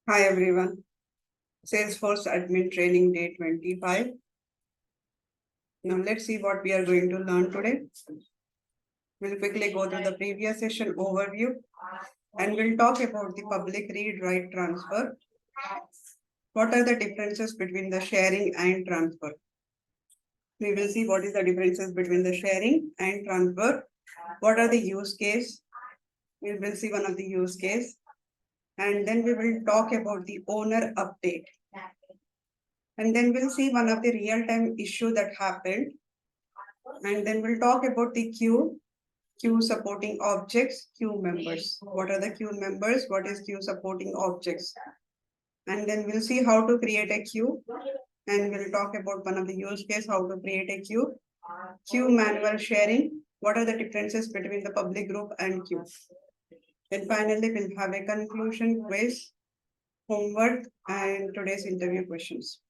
Hi everyone. Salesforce Admin Training Day 25. Now let's see what we are going to learn today. We'll quickly go through the previous session overview and we'll talk about the public read-write transfer. What are the differences between the sharing and transfer? We will see what is the differences between the sharing and transfer. What are the use case? We will see one of the use case. And then we will talk about the owner update. And then we'll see one of the real-time issue that happened. And then we'll talk about the queue supporting objects, queue members. What are the queue members? What is queue supporting objects? And then we'll see how to create a queue. And we'll talk about one of the use case, how to create a queue. Queue manual sharing. What are the differences between the public group and queue? And finally, we'll have a conclusion quiz, homework, and today's interview questions.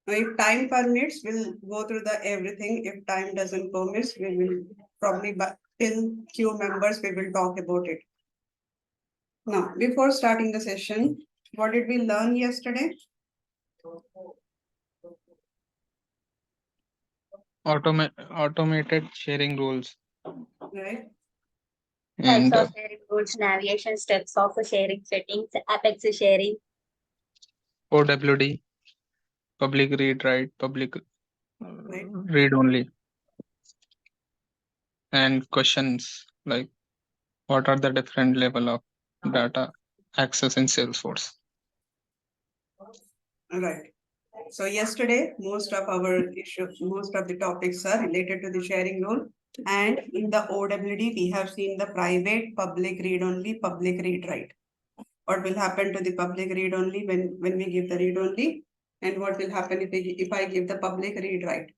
Now, if time permits, we'll go through the everything. If time doesn't permit, we will probably till queue members, we will talk about it. Now, before starting the session, what did we learn yesterday? Automated sharing rules. Right. Types of sharing rules, navigation steps of sharing settings, apex sharing. OWD, public read write, public read only. And questions like what are the different level of data access in Salesforce? Right. So yesterday, most of our issues, most of the topics are related to the sharing rule. And in the OWD, we have seen the private, public read only, public read write. What will happen to the public read only when we give the read only, and what will happen if I give the public read write.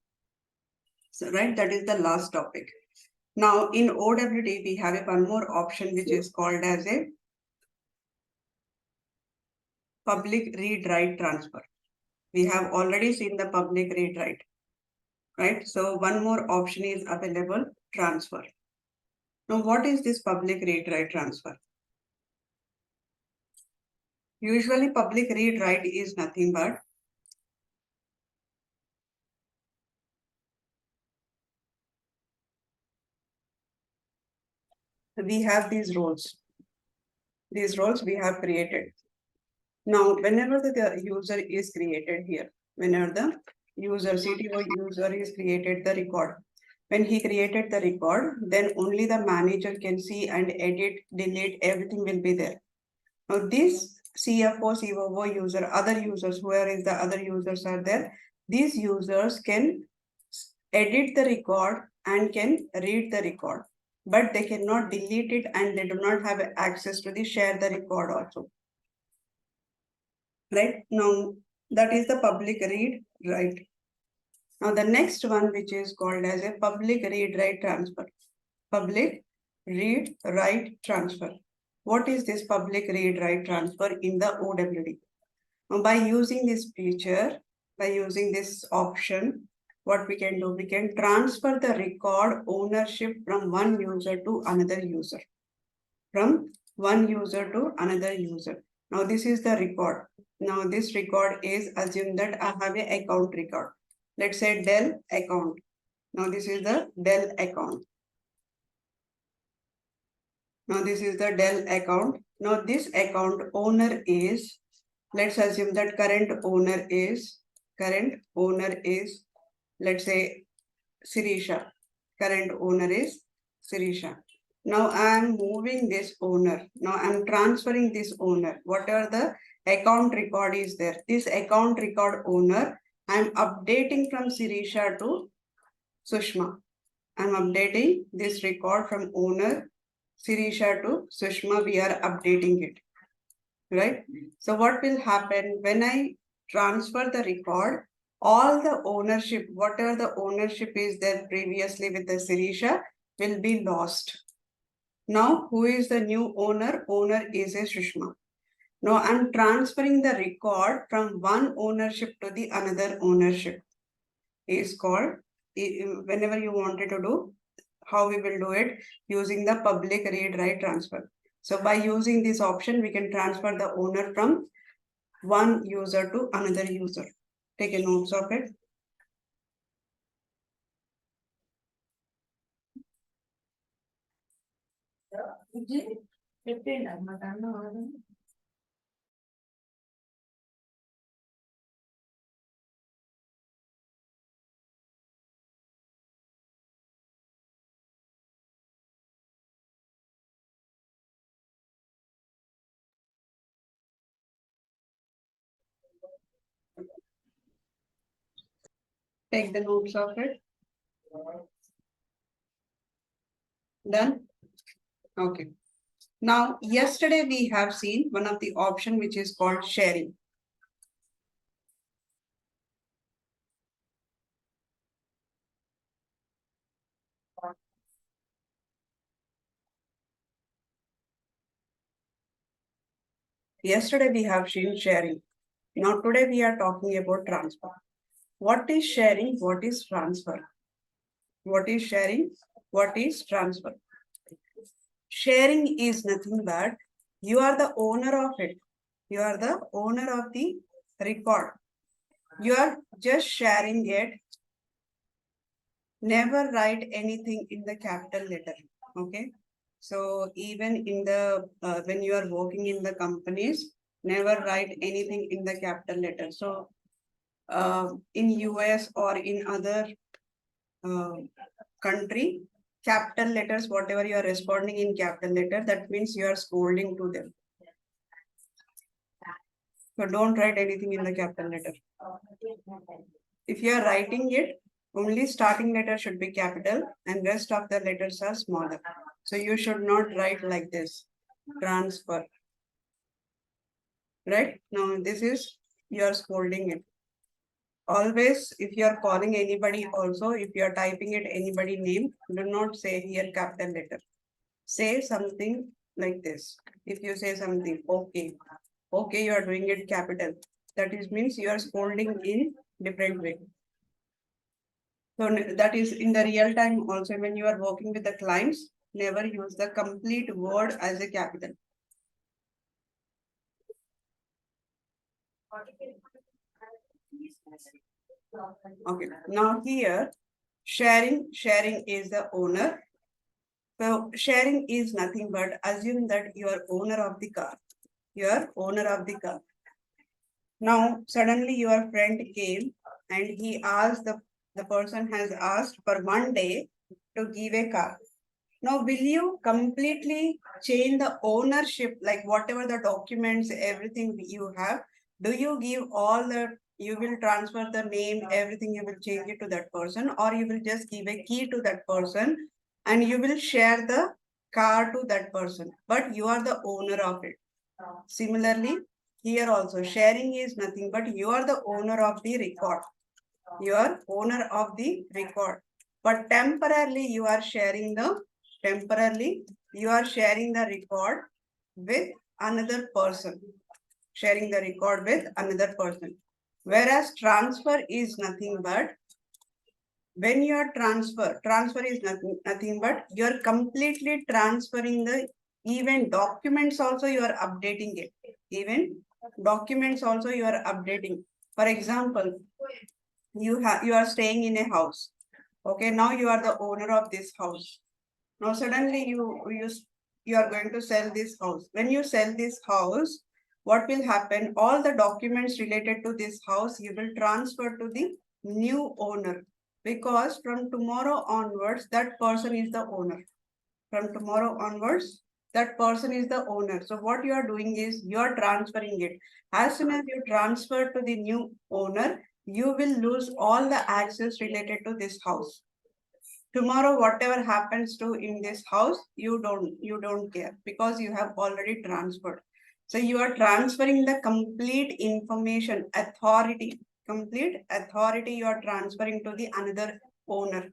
So, right, that is the last topic. Now in OWD, we have one more option which is called as a public read write transfer. We have already seen the public read write, right? So one more option is available, transfer. Now what is this public read write transfer? Usually public read write is nothing but we have these roles. These roles we have created. Now, whenever the user is created here, whenever the user, CTO user is created the record, when he created the record, then only the manager can see and edit, delete, everything will be there. Now, this CFO, COO user, other users, whoever is the other users are there, these users can edit the record and can read the record, but they cannot delete it and they do not have access to the share the record also. Right now, that is the public read write. Now, the next one, which is called as a public read write transfer. Public read write transfer. What is this public read write transfer in the OWD? Now, by using this feature, by using this option, what we can do, we can transfer the record ownership from one user to another user. From one user to another user. Now, this is the record. Now, this record is assume that I have an account record. Let's say Dell account. Now, this is the Dell account. Now, this is the Dell account. Now, this account owner is, let's assume that current owner is, let's say, Sirisha. Current owner is Sirisha. Now I am moving this owner. Now I am transferring this owner. Whatever the account record is there, this account record owner, I am updating from Sirisha to Sushma. I am updating this record from owner Sirisha to Sushma. We are updating it, right? So what will happen when I transfer the record? All the ownership, whatever the ownership is there previously with the Sirisha, will be lost. Now, who is the new owner? Owner is a Sushma. Now, I'm transferring the record from one ownership to the another ownership. Is called, whenever you wanted to do, how we will do it, using the public read write transfer. So by using this option, we can transfer the owner from one user to another user. Take a notes of it. Take the notes of it. Done? Okay. Now, yesterday we have seen one of the option which is called sharing. Yesterday we have seen sharing. Now today we are talking about transfer. What is sharing? What is transfer? What is sharing? What is transfer? Sharing is nothing but you are the owner of it. You are the owner of the record. You are just sharing it. Never write anything in the capital letter. Okay. So even in the when you are working in the companies, never write anything in the capital letter. So in US or in other country, capital letters, whatever you are responding in capital letter, that means you are scolding to them. So don't write anything in the capital letter. If you are writing it, only starting letter should be capital and rest of the letters are smaller. So you should not write like this, transfer. Right? Now this is, you are scolding it. Always, if you are calling anybody also, if you are typing it anybody name, do not say here capital letter. Say something like this. If you say something, okay, okay, you are doing it capital. That is means you are scolding in different way. So that is in the real time also when you are working with the clients, never use the complete word as a capital. Okay, now here, sharing is the owner. So sharing is nothing but assume that you are owner of the car. You are owner of the car. Now suddenly your friend came and he asked the person has asked for 1 day to give a car. Now will you completely change the ownership, like whatever the documents, everything you have, do you give all the, you will transfer the name, everything you will change it to that person, or you will just give a key to that person and you will share the car to that person, but you are the owner of it. Similarly, here also sharing is nothing but you are the owner of the record. You are owner of the record, but temporarily you are sharing the record with another person. Sharing the record with another person. Whereas transfer is nothing but when you are transfer is nothing but you are completely transferring the even documents also you are updating it. Even documents also you are updating. For example, you are staying in a house. Okay, now you are the owner of this house. Now suddenly you are going to sell this house. When you sell this house, what will happen? All the documents related to this house you will transfer to the new owner, because from tomorrow onwards that person is the owner. From tomorrow onwards that person is the owner. So what you are doing is you are transferring it. As soon as you transfer to the new owner, you will lose all the access related to this house. Tomorrow whatever happens to in this house, you don't care because you have already transferred. So you are transferring the complete information, complete authority you are transferring to the another owner.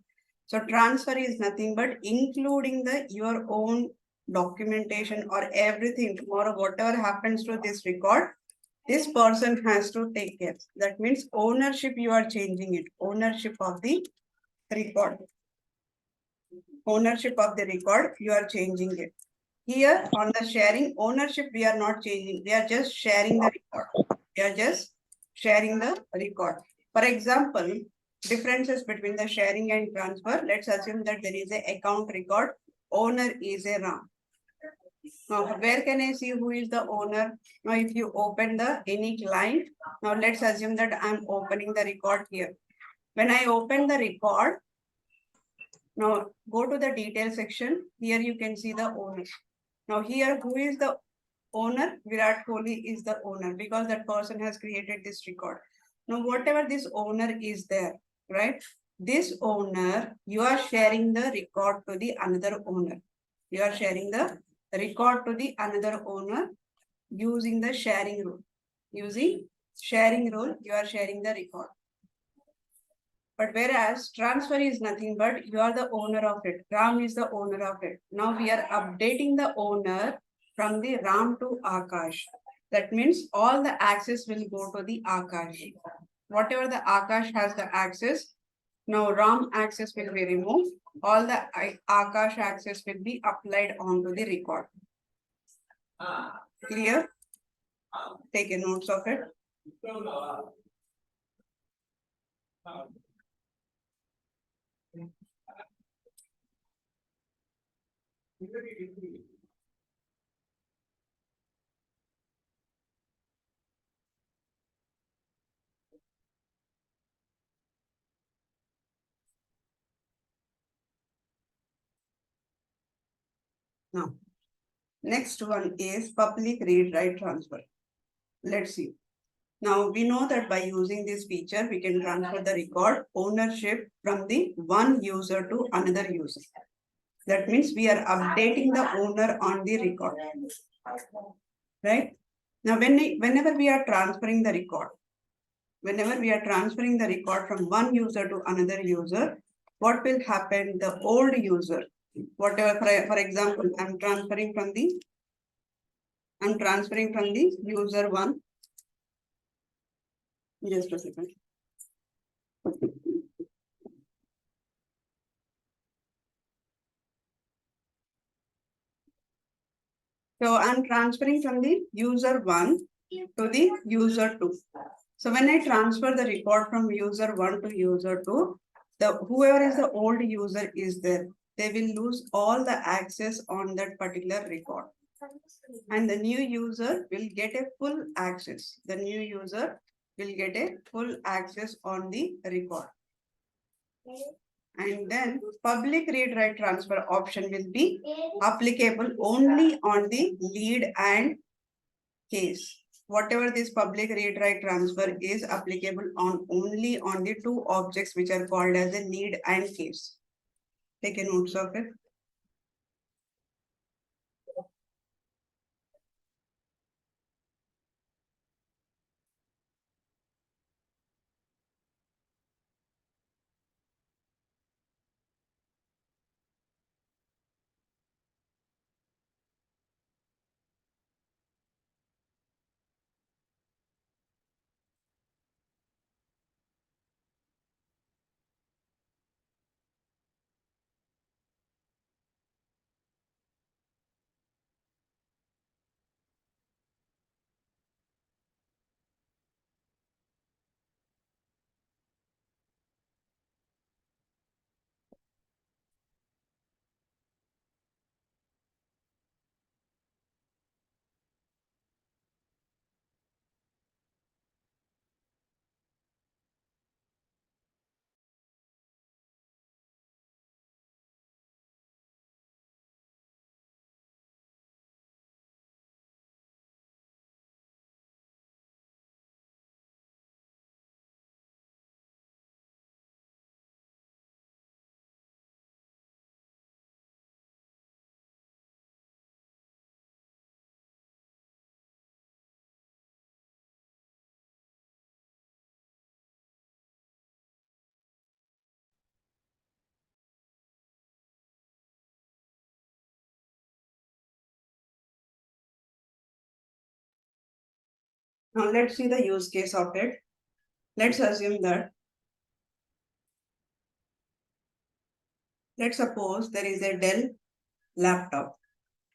So transfer is nothing but including the your own documentation or everything. Tomorrow whatever happens to this record, this person has to take care. That means ownership, you are changing it. Ownership of the record. Ownership of the record, you are changing it. Here on the sharing ownership, we are not changing. We are just sharing the record. We are just sharing the record. For example, differences between the sharing and transfer. Let's assume that there is an account record. Owner is a Ram. Now, where can I see who is the owner? Now, if you open the any client, now let's assume that I'm opening the record here. When I open the record, now go to the detail section. Here you can see the owner. Now here, who is the owner? Virat Kohli is the owner because that person has created this record. Now, whatever this owner is there, right? This owner, you are sharing the record to the another owner. You are sharing the record to the another owner using the sharing rule. Using sharing rule, you are sharing the record. But whereas transfer is nothing but you are the owner of it. Ram is the owner of it. Now we are updating the owner from the Ram to Akash. That means all the access will go to the Akash. Whatever the Akash has the access, now Ram access will be removed. All the Akash access will be applied onto the record. Clear? Take a notes of it. Now, next one is public read-write transfer. Let's see. Now we know that by using this feature, we can transfer the record ownership from the one user to another user. That means we are updating the owner on the record. Right? Now, whenever we are transferring the record, from one user to another user, what will happen? The old user, whatever, for example, I'm transferring from the user one. Just a second. So I'm transferring from the user one to the user two. So when I transfer the record from user one to user two, whoever is the old user is there, they will lose all the access on that particular record. And the new user will get a full access. The new user will get a full access on the record. And then public read-write transfer option will be applicable only on the lead and case. Whatever this public read-write transfer is applicable on only on the two objects which are called as a lead and case. Take a notes of it. Now let's see the use case of it. Let's assume that, let's suppose there is a Dell laptop.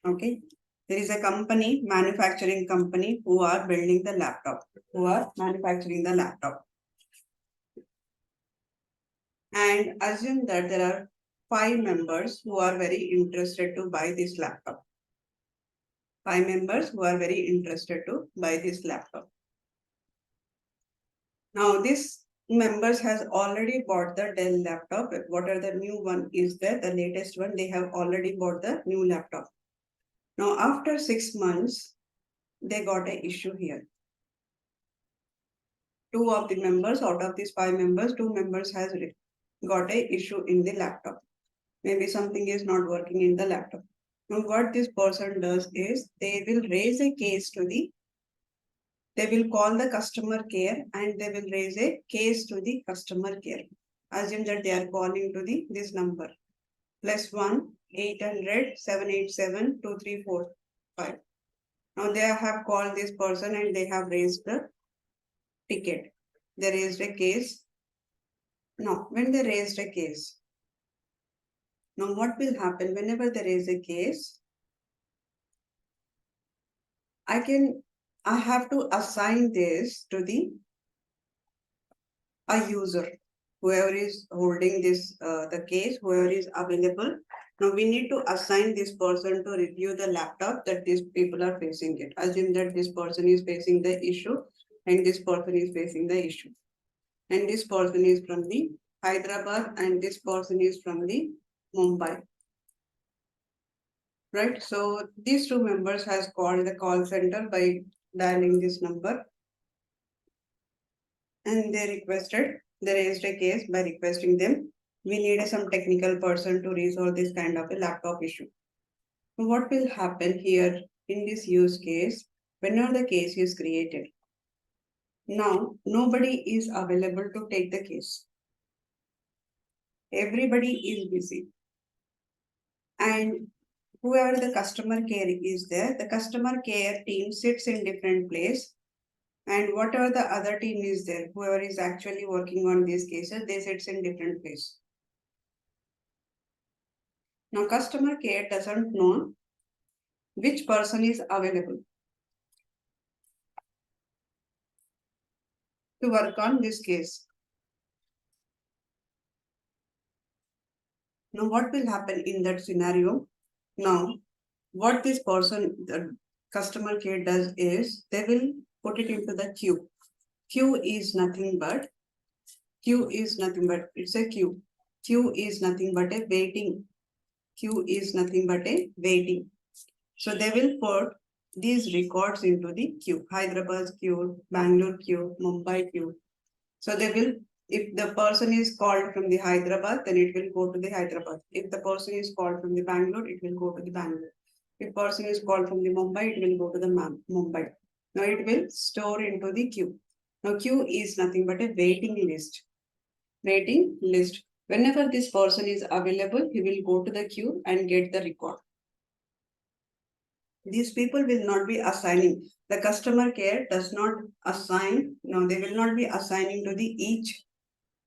Okay. There is a company, manufacturing company, who are building the laptop, who are manufacturing the laptop. And assume that there are 5 members who are very interested to buy this laptop. 5 members who are very interested to buy this laptop. Now this members has already bought the Dell laptop. Whatever the new one is there, the latest one, they have already bought the new laptop. Now after 6 months, they got an issue here. 2 of the members out of these 5 members, 2 members has got a issue in the laptop. Maybe something is not working in the laptop. Now what this person does is they will raise a case to the, they will call the customer care and they will raise a case to the customer care. Assume that they are calling to the this number +1 800 787 2345. Now they have called this person and they have raised the ticket. They raised a case. Now when they raised a case, now what will happen whenever there is a case? I have to assign this to a user, whoever is holding this the case, whoever is available. Now we need to assign this person to review the laptop that these people are facing it. Assume that this person is facing the issue and this person is facing the issue. And this person is from the Hyderabad and this person is from the Mumbai. Right, so these 2 members has called the call center by dialing this number and they raised a case by requesting them. We need some technical person to resolve this kind of a laptop issue. So what will happen here in this use case, whenever the case is created? Now, nobody is available to take the case. Everybody is busy. And whoever the customer care is there, the customer care team sits in different place. And whatever the other team is there, whoever is actually working on these cases, they sits in different place. Now customer care doesn't know which person is available to work on this case. Now what will happen in that scenario? Now what this person, the customer care does is they will put it into the queue. Queue is nothing but it's a queue. Queue is nothing but a waiting. Queue is nothing but a waiting. So they will put these records into the queue. Hyderabad queue, Bangalore queue, Mumbai queue. So they will, if the person is called from the Hyderabad, then it will go to the Hyderabad. If the person is called from the Bangalore, it will go to the Bangalore. If person is called from the Mumbai, it will go to the Mumbai. Now it will store into the queue. Now queue is nothing but a waiting list. Waiting list. Whenever this person is available, he will go to the queue and get the record. These people will not be assigning. The customer care does not assign. No, they will not be assigning to the each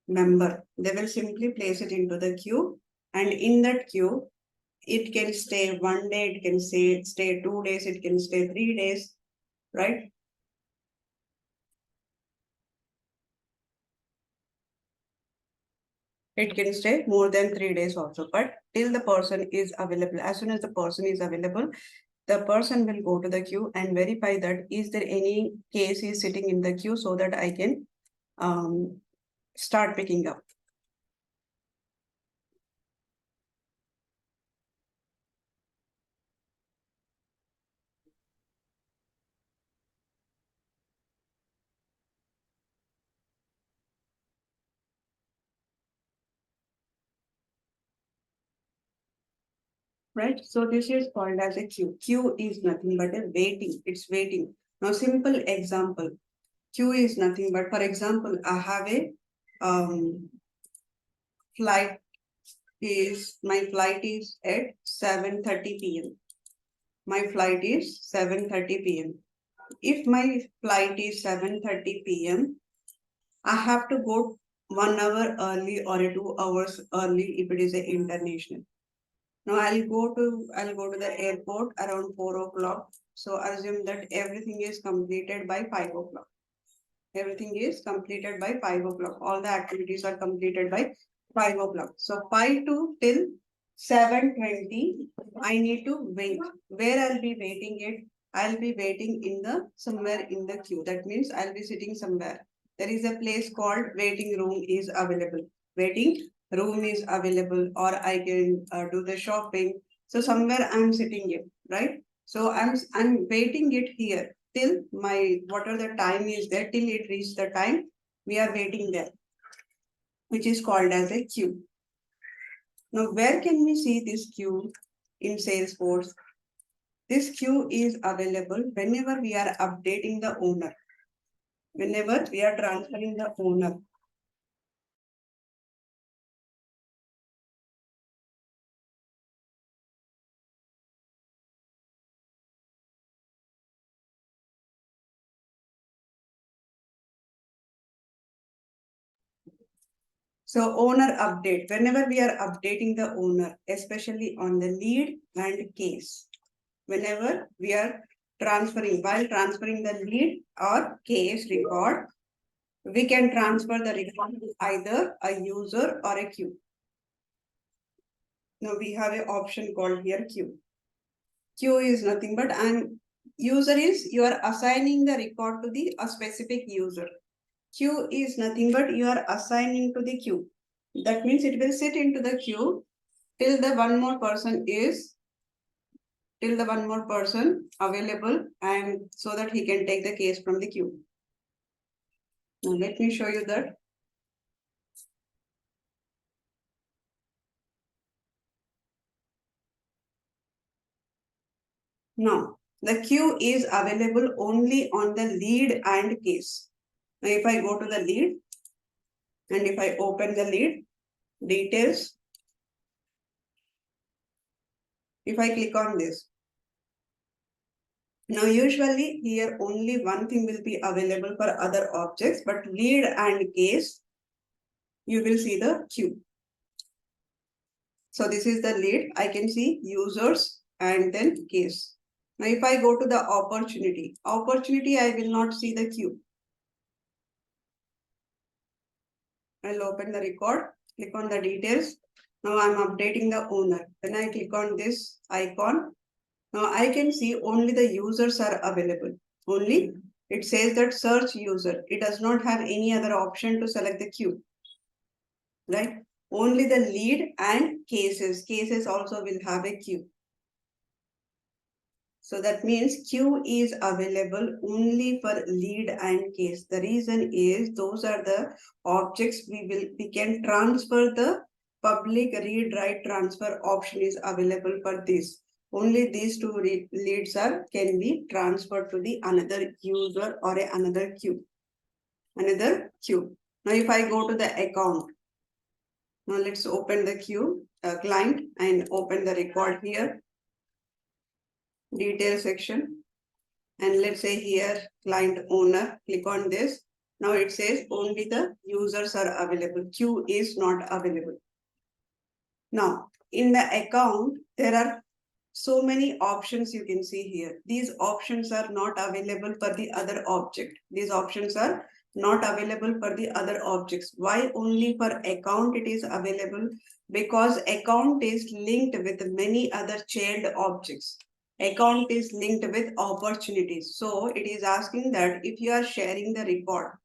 member. They will simply place it into the queue, and in that queue, it can stay 1 day, it can stay 2 days, it can stay 3 days, right? It can stay more than 3 days also, but till the person is available. As soon as the person is available, the person will go to the queue and verify that is there any case is sitting in the queue so that I can start picking up. Right, so this is called as a queue. Queue is nothing but a waiting. It's waiting. Now, simple example. Queue is nothing but, for example, I have a flight my flight is at 7:30 p.m. My flight is 7:30 p.m. If my flight is 7:30 p.m., I have to go 1 hour early or 2 hours early if it is an international. Now I'll go to the airport around 4 o'clock. So assume that everything is completed by 5 o'clock. Everything is completed by 5 o'clock. All the activities are completed by 5 o'clock. So 5 to till 7:20, I need to wait. Where I'll be waiting it? I'll be waiting somewhere in the queue. That means I'll be sitting somewhere. There is a place called waiting room is available. Waiting room is available, or I can do the shopping. So somewhere I'm sitting it, right? So I'm waiting it here till my whatever the time is there, till it reaches the time, we are waiting there, which is called as a queue. Now, where can we see this queue in Salesforce? This queue is available whenever we are updating the owner, whenever we are transferring the owner. So owner update, whenever we are updating the owner, especially on the lead and case, whenever we are while transferring the lead or case record, we can transfer the record to either a user or a queue. Now we have an option called here queue. Queue is nothing but user is you are assigning the record to a specific user. Queue is nothing but you are assigning to the queue. That means it will sit into the queue till the one more person available, and so that he can take the case from the queue. Now let me show you that. Now the queue is available only on the lead and case. Now if I go to the lead and if I open the lead details, if I click on this, now usually here only one thing will be available for other objects, but lead and case, you will see the queue. So this is the lead. I can see users and then case. Now if I go to the opportunity, I will not see the queue. I'll open the record, click on the details. Now I'm updating the owner. When I click on this icon, now I can see only the users are available. Only it says that search user. It does not have any other option to select the queue. Right? Only the lead and cases. Cases also will have a queue. So that means queue is available only for lead and case. The reason is those are the objects we can transfer. The public read write transfer option is available for this. Only these two leads can be transferred to the another user or another queue. Another queue. Now if I go to the account, now let's open the queue client and open the record here. Detail section, and let's say here client owner, click on this. Now it says only the users are available, queue is not available. Now in the account there are so many options you can see here. These options are not available for the other object. These options are not available for the other objects. Why only for account it is available? Because account is linked with many other child objects. Account is linked with opportunities. So it is asking that if you are sharing the record,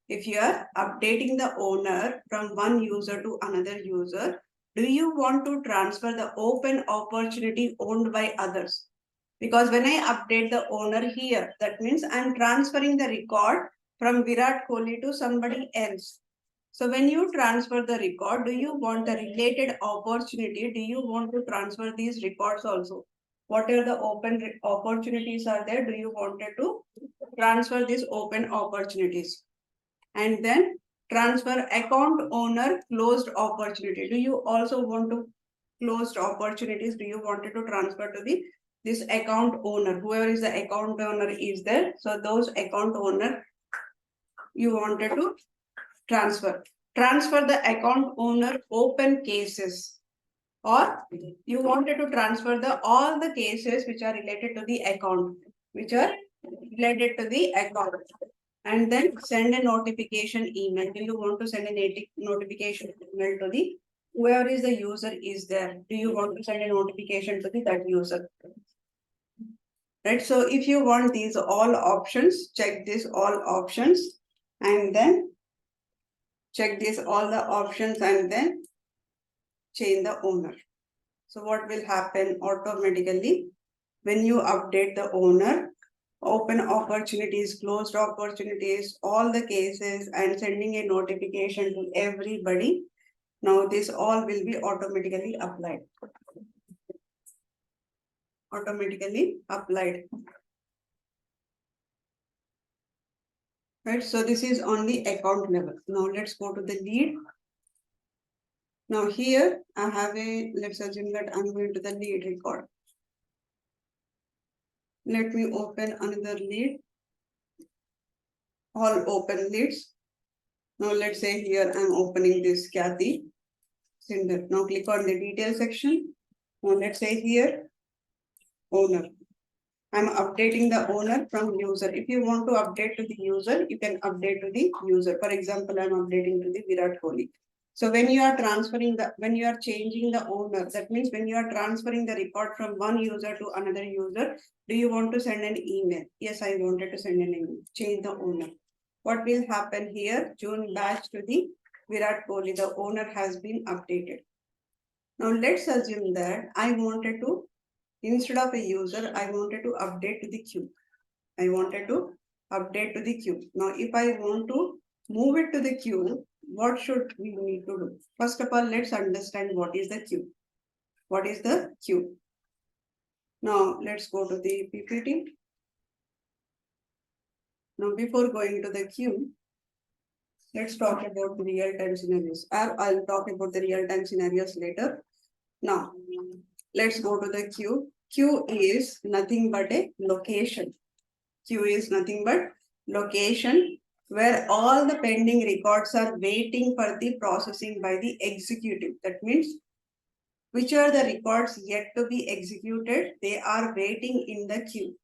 if you are updating the owner from one user to another user, do you want to transfer the open opportunity owned by others? Because when I update the owner here, that means I'm transferring the record from Virat Kohli to somebody else. So when you transfer the record, do you want the related opportunity? Do you want to transfer these records also? Whatever the open opportunities are there, do you want to transfer these open opportunities? And then transfer account owner closed opportunity. Do you also want to closed opportunities? Do you want to transfer to this account owner? Whoever is the account owner is there. So those account owner you wanted to transfer. Transfer the account owner open cases. or you wanted to transfer all the cases which are related to the account, and then send a notification email. Do you want to send a notification email to the whoever is the user is there? Do you want to send a notification to that user? Right. So if you want these all options, check this all options and then check this all the options and then change the owner. So what will happen automatically when you update the owner? Open opportunities, closed opportunities, all the cases, and sending a notification to everybody. Now this all will be automatically applied. Right, so this is on the account level. Now let's go to the lead. Now here I have let's assume that I'm going to the lead record. Let me open another lead. All open leads. Now let's say here I'm opening this Kathy Cinder. Now click on the detail section. Now let's say here owner. I'm updating the owner from user. If you want to update to the user, you can update to the user. For example, I'm updating to the Virat Kohli. So when you are changing the owner, that means when you are transferring the record from one user to another user, do you want to send an email? Yes, I wanted to send an email. Change the owner. What will happen here? June batch to the Virat Kohli. The owner has been updated. Now let's assume that I wanted to, instead of a user, I wanted to update to the queue. Now, if I want to move it to the queue, what should we need to do? First of all, let's understand what is the queue. Now, let's go to the PPT. Now, before going to the queue, let's talk about the real-time scenarios. I'll talk about the real-time scenarios later. Now, let's go to the queue. Queue is nothing but a location. Queue is nothing but location where all the pending records are waiting for the processing by the executive. That means which are the records yet to be executed, they are waiting in the queue.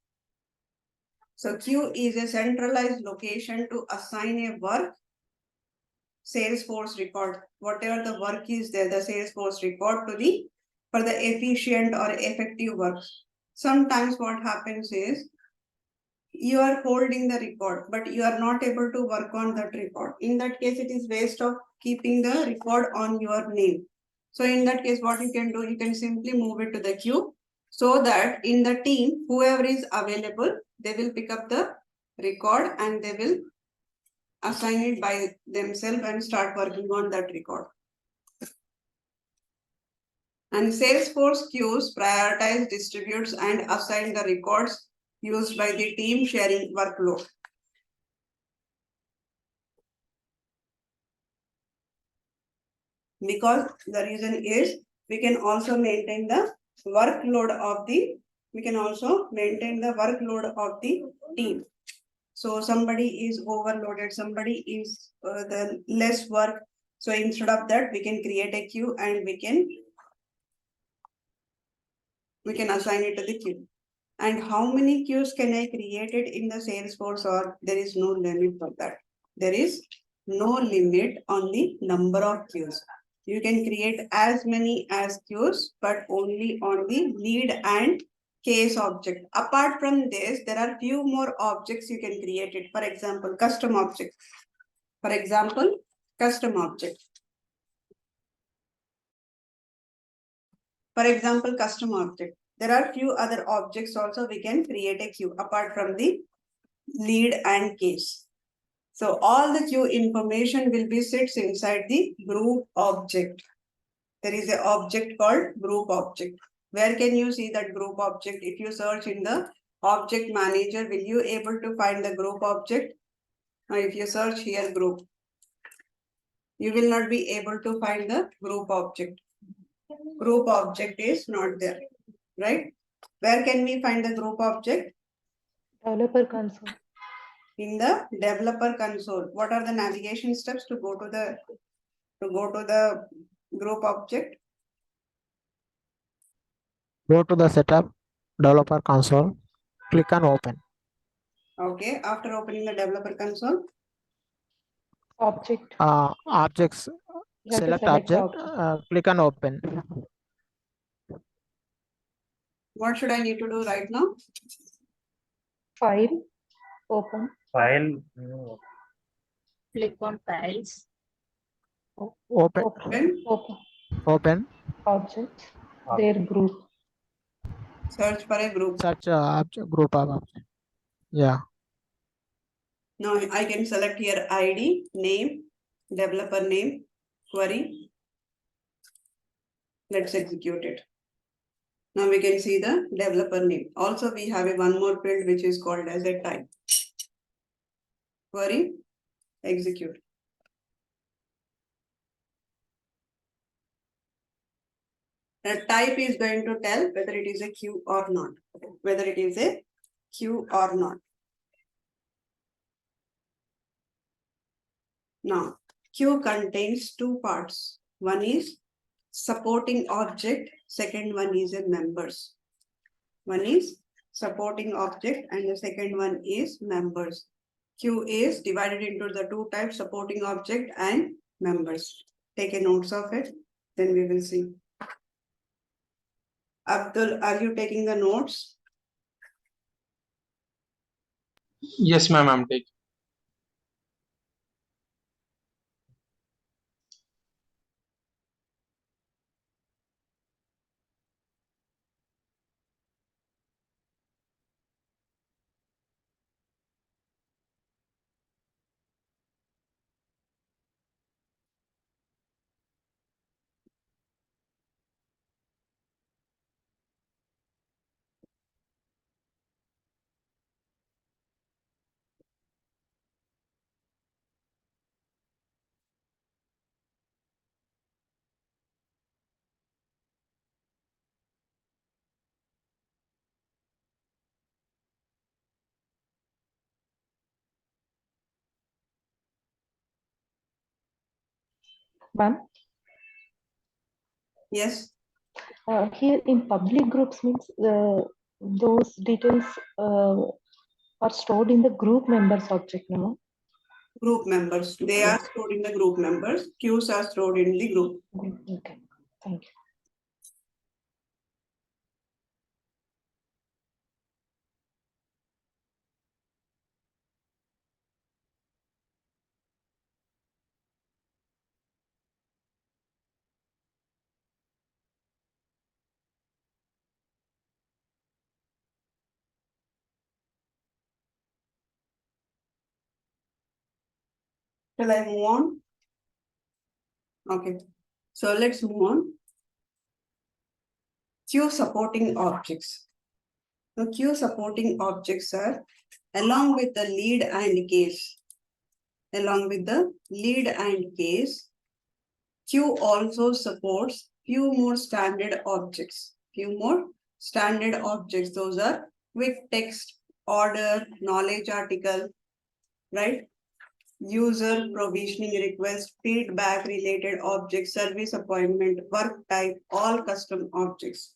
So queue is a centralized location to assign a work Salesforce record. Whatever the work is there, the Salesforce record to the for the efficient or effective work. Sometimes what happens is you are holding the record, but you are not able to work on that record. In that case, it is waste of keeping the record on your name. So in that case, what you can do, you can simply move it to the queue so that in the team, whoever is available, they will pick up the record and they will assign it by themselves and start working on that record. And Salesforce queues prioritize, distributes, and assign the records used by the team sharing workload. Because the reason is we can also maintain the workload of the team. So somebody is overloaded, somebody is the less work. So instead of that, we can create a queue and we can assign it to the queue. And how many queues can I create it in the Salesforce, or there is no limit for that? There is no limit on the number of queues. You can create as many as queues, but only on the lead and case object. Apart from this, there are few more objects you can create it. For example, custom object. There are few other objects also we can create a queue apart from the lead and case. So all the queue information will be sits inside the group object. There is an object called group object. Where can you see that group object? If you search in the object manager, will you able to find the group object? Now if you search here group, you will not be able to find the group object. Group object is not there, right? Where can we find the group object? Developer console. In the developer console. What are the navigation steps to go to the group object? Go to the setup, developer console, click on open. Okay, after opening the developer console, Object. Objects, You have to select select the object, object. click on open. what should I need to do right now? File. Open. File. Click on files. Open, Open, Open. open, Objects. Their group. search for a group. search object, group of object. Yeah, Now I can select here ID, name, developer name, query. Let's execute it. Now we can see the developer name. Also, we have a one more field which is called as a type. Query, execute. The type is going to tell whether it is a queue or not. Whether it is a queue or not. Now, queue contains two parts. One is supporting object, second one is a members. One is supporting object and the second one is members. Queue is divided into the two types, supporting object and members. Take a notes of it, then we will see. Abdul, are you taking the notes? Yes, ma'am, I'm taking. One. Yes, Here in public groups means those details are stored in the group members object now. group members. They are stored in the group members. Queues are stored in the group. Okay. Thank you. Shall I move on? Okay, so let's move on. Queue supporting objects. The queue supporting objects are along with the lead and case. Along with the lead and case, queue also supports few more standard objects. Few more standard objects. Those are quick text, order, knowledge article, right? User provisioning request, feedback related objects, service appointment, work type, all custom objects.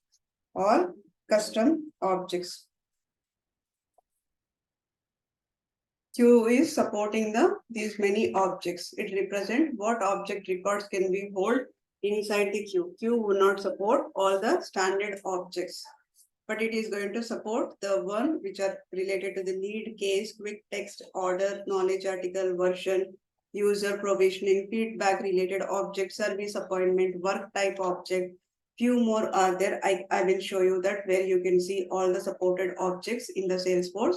All custom objects. Queue is supporting these many objects. It represents what object records can be hold inside the queue. Queue will not support all the standard objects, but it is going to support the one which are related to the lead case, quick text, order, knowledge article, version, user provisioning, feedback related object, service appointment, work type object. Few more are there. I will show you that where you can see all the supported objects in the Salesforce.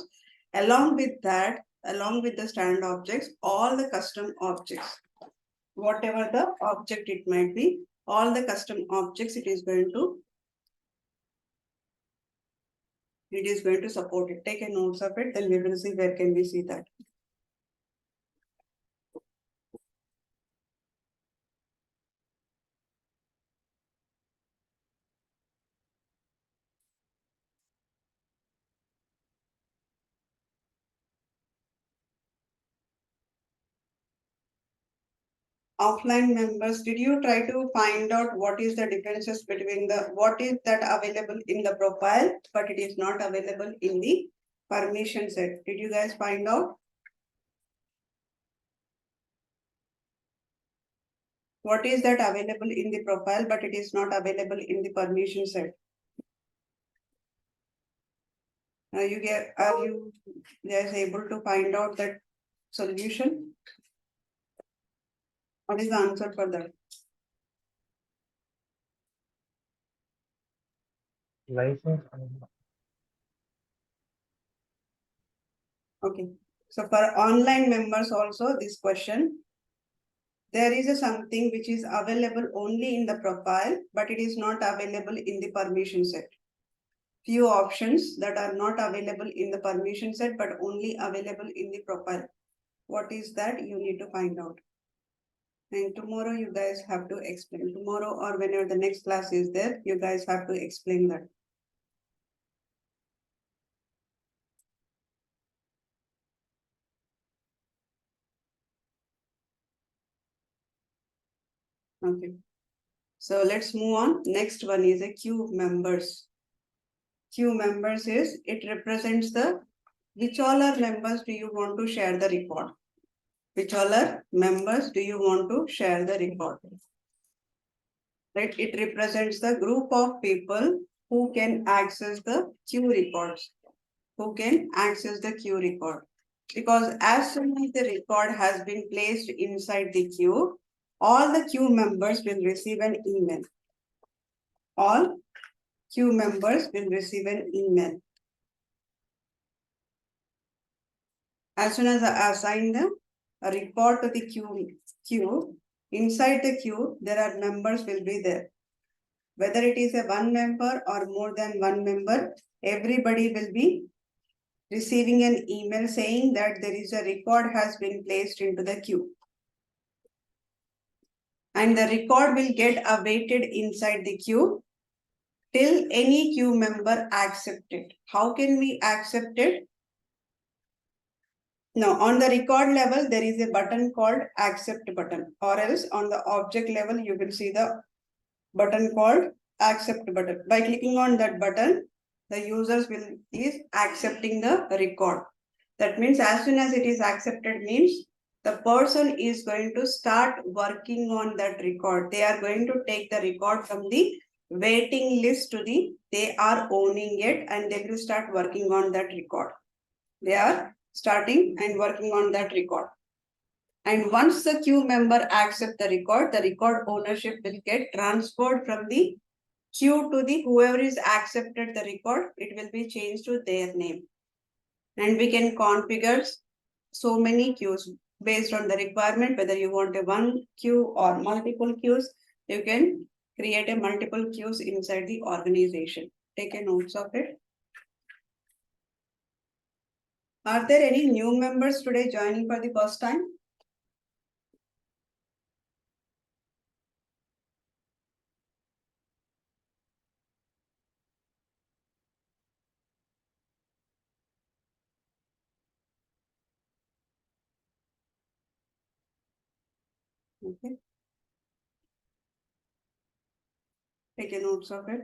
Along with that, along with the standard objects, all the custom objects, whatever the object it might be, all the custom objects it is going to support it. Take a notes of it, then we will see where can we see that. offline members, did you try to find out what is the differences between what is that available in the profile, but it is not available in the permission set? Did you guys find out? What is that available in the profile, but it is not available in the permission set? Are you guys able to find out that solution? What is the answer for that? License. Okay, so for online members also this question, there is something which is available only in the profile, but it is not available in the permission set. Few options that are not available in the permission set, but only available in the profile. What is that? You need to find out. And tomorrow you guys have to explain. Tomorrow or whenever the next class is there, you guys have to explain that. Okay. So let's move on. Next one is a queue members. Queue members is, it represents which all are members do you want to share the record? Which all are members do you want to share the record? Right, it represents the group of people who can access the queue records. Who can access the queue record? Because as soon as the record has been placed inside the queue, all the queue members will receive an email. All queue members will receive an email. As soon as I assign a record to the queue, inside the queue, there are members will be there. Whether it is a one member or more than one member, everybody will be receiving an email saying that there is a record has been placed into the queue. And the record will get awaited inside the queue till any queue member accept it. How can we accept it? Now, on the record level, there is a button called accept button, or else on the object level, you will see the button called accept button. By clicking on that button, the users is accepting the record. That means as soon as it is accepted means the person is going to start working on that record. They are going to take the record from the waiting list to they are owning it and they will start working on that record. They are starting and working on that record. And once the queue member accepts the record ownership will get transferred from the queue to whoever is accepted the record, it will be changed to their name. And we can configure so many queues based on the requirement, whether you want a one queue or multiple queues, you can create a multiple queues inside the organization. Take a notes of it. Are there any new members today joining for the first time? Okay. Take a notes of it.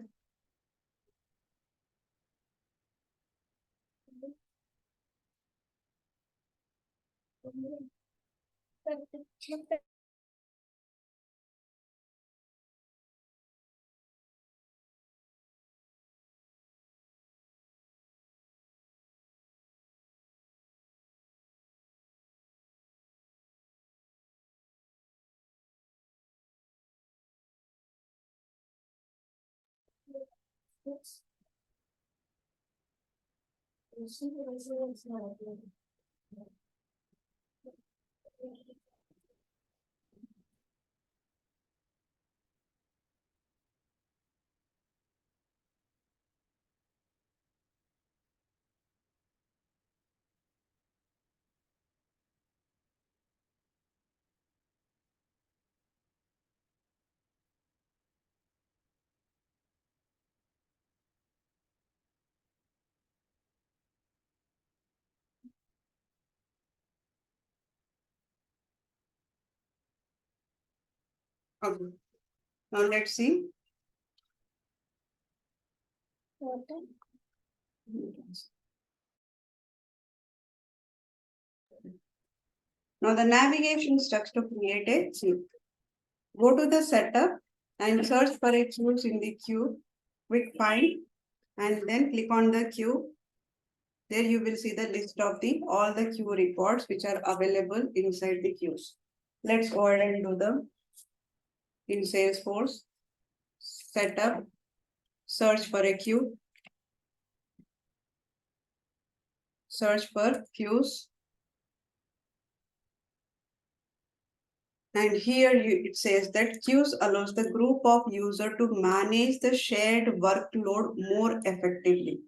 Okay. Now let's see. Now the navigation steps to create a queue. Go to the setup and search for a queues in the queue. Quick find and then click on the queue. There you will see the list of all the queue records which are available inside the queues. Let's go ahead and do them in Salesforce. Setup, search for a queue, search for queues. And here it says that queues allows the group of user to manage the shared workload more effectively.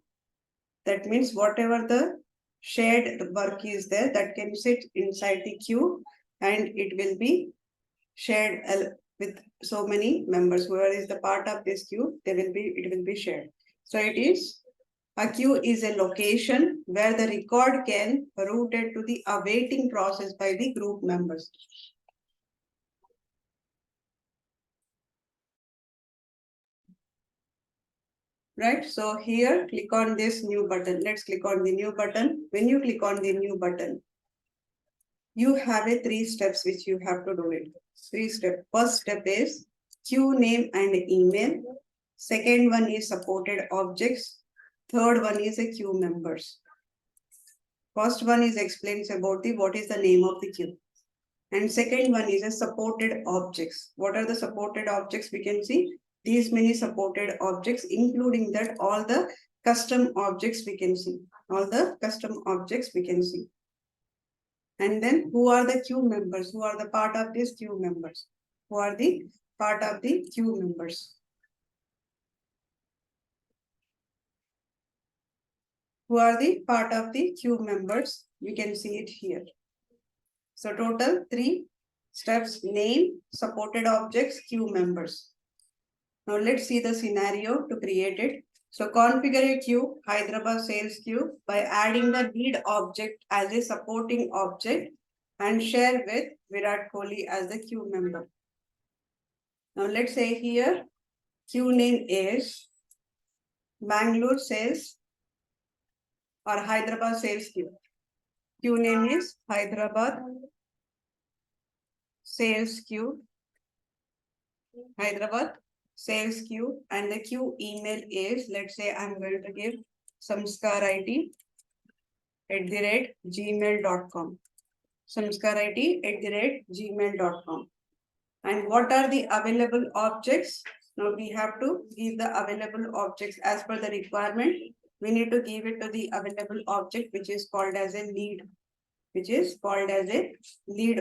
That means whatever the shared work is there, that can sit inside the queue and it will be shared with so many members. Whoever is the part of this queue, it will be shared. So a queue is a location where the record can routed to the awaiting process by the group members. Right, so here click on this new button. Let's click on the new button. When you click on the new button, you have a 3 steps which you have to do it. 3 steps. First step is queue name and email. Second one is supported objects. Third one is a queue members. First one is explains about what is the name of the queue. And second one is a supported objects. What are the supported objects? We can see these many supported objects, including that all the custom objects we can see. All the custom objects we can see. And then who are the queue members? Who are the part of these queue members? Who are the part of the queue members? Who are the part of the queue members? We can see it here. So total 3 steps: name, supported objects, queue members. Now let's see the scenario to create it. So configure a queue, Hyderabad sales queue, by adding the lead object as a supporting object and share with Virat Kohli as the queue member. Now let's say here, queue name is Bangalore sales or Hyderabad sales queue. Queue name is Hyderabad sales queue. Hyderabad sales queue, and the queue email is, let's say I'm going to give samskarit@gmail.com. samskarit@gmail.com. And what are the available objects? Now we have to give the available objects as per the requirement. We need to give it to the available object, which is called as a lead,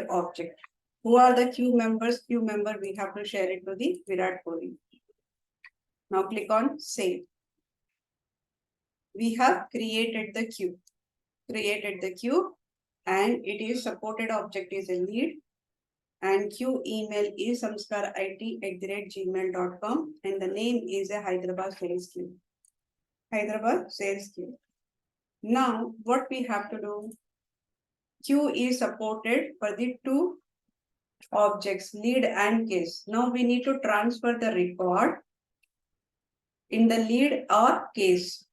object. Who are the queue members? Queue member, we have to share it to the Virat Kohli. Now click on save. We have created the queue. And it is supported object is a lead. And queue email is samskarit@gmail.com, and the name is a Hyderabad sales queue. Now what we have to do? Queue is supported for the 2 objects, lead and case. Now we need to transfer the record in the lead or case.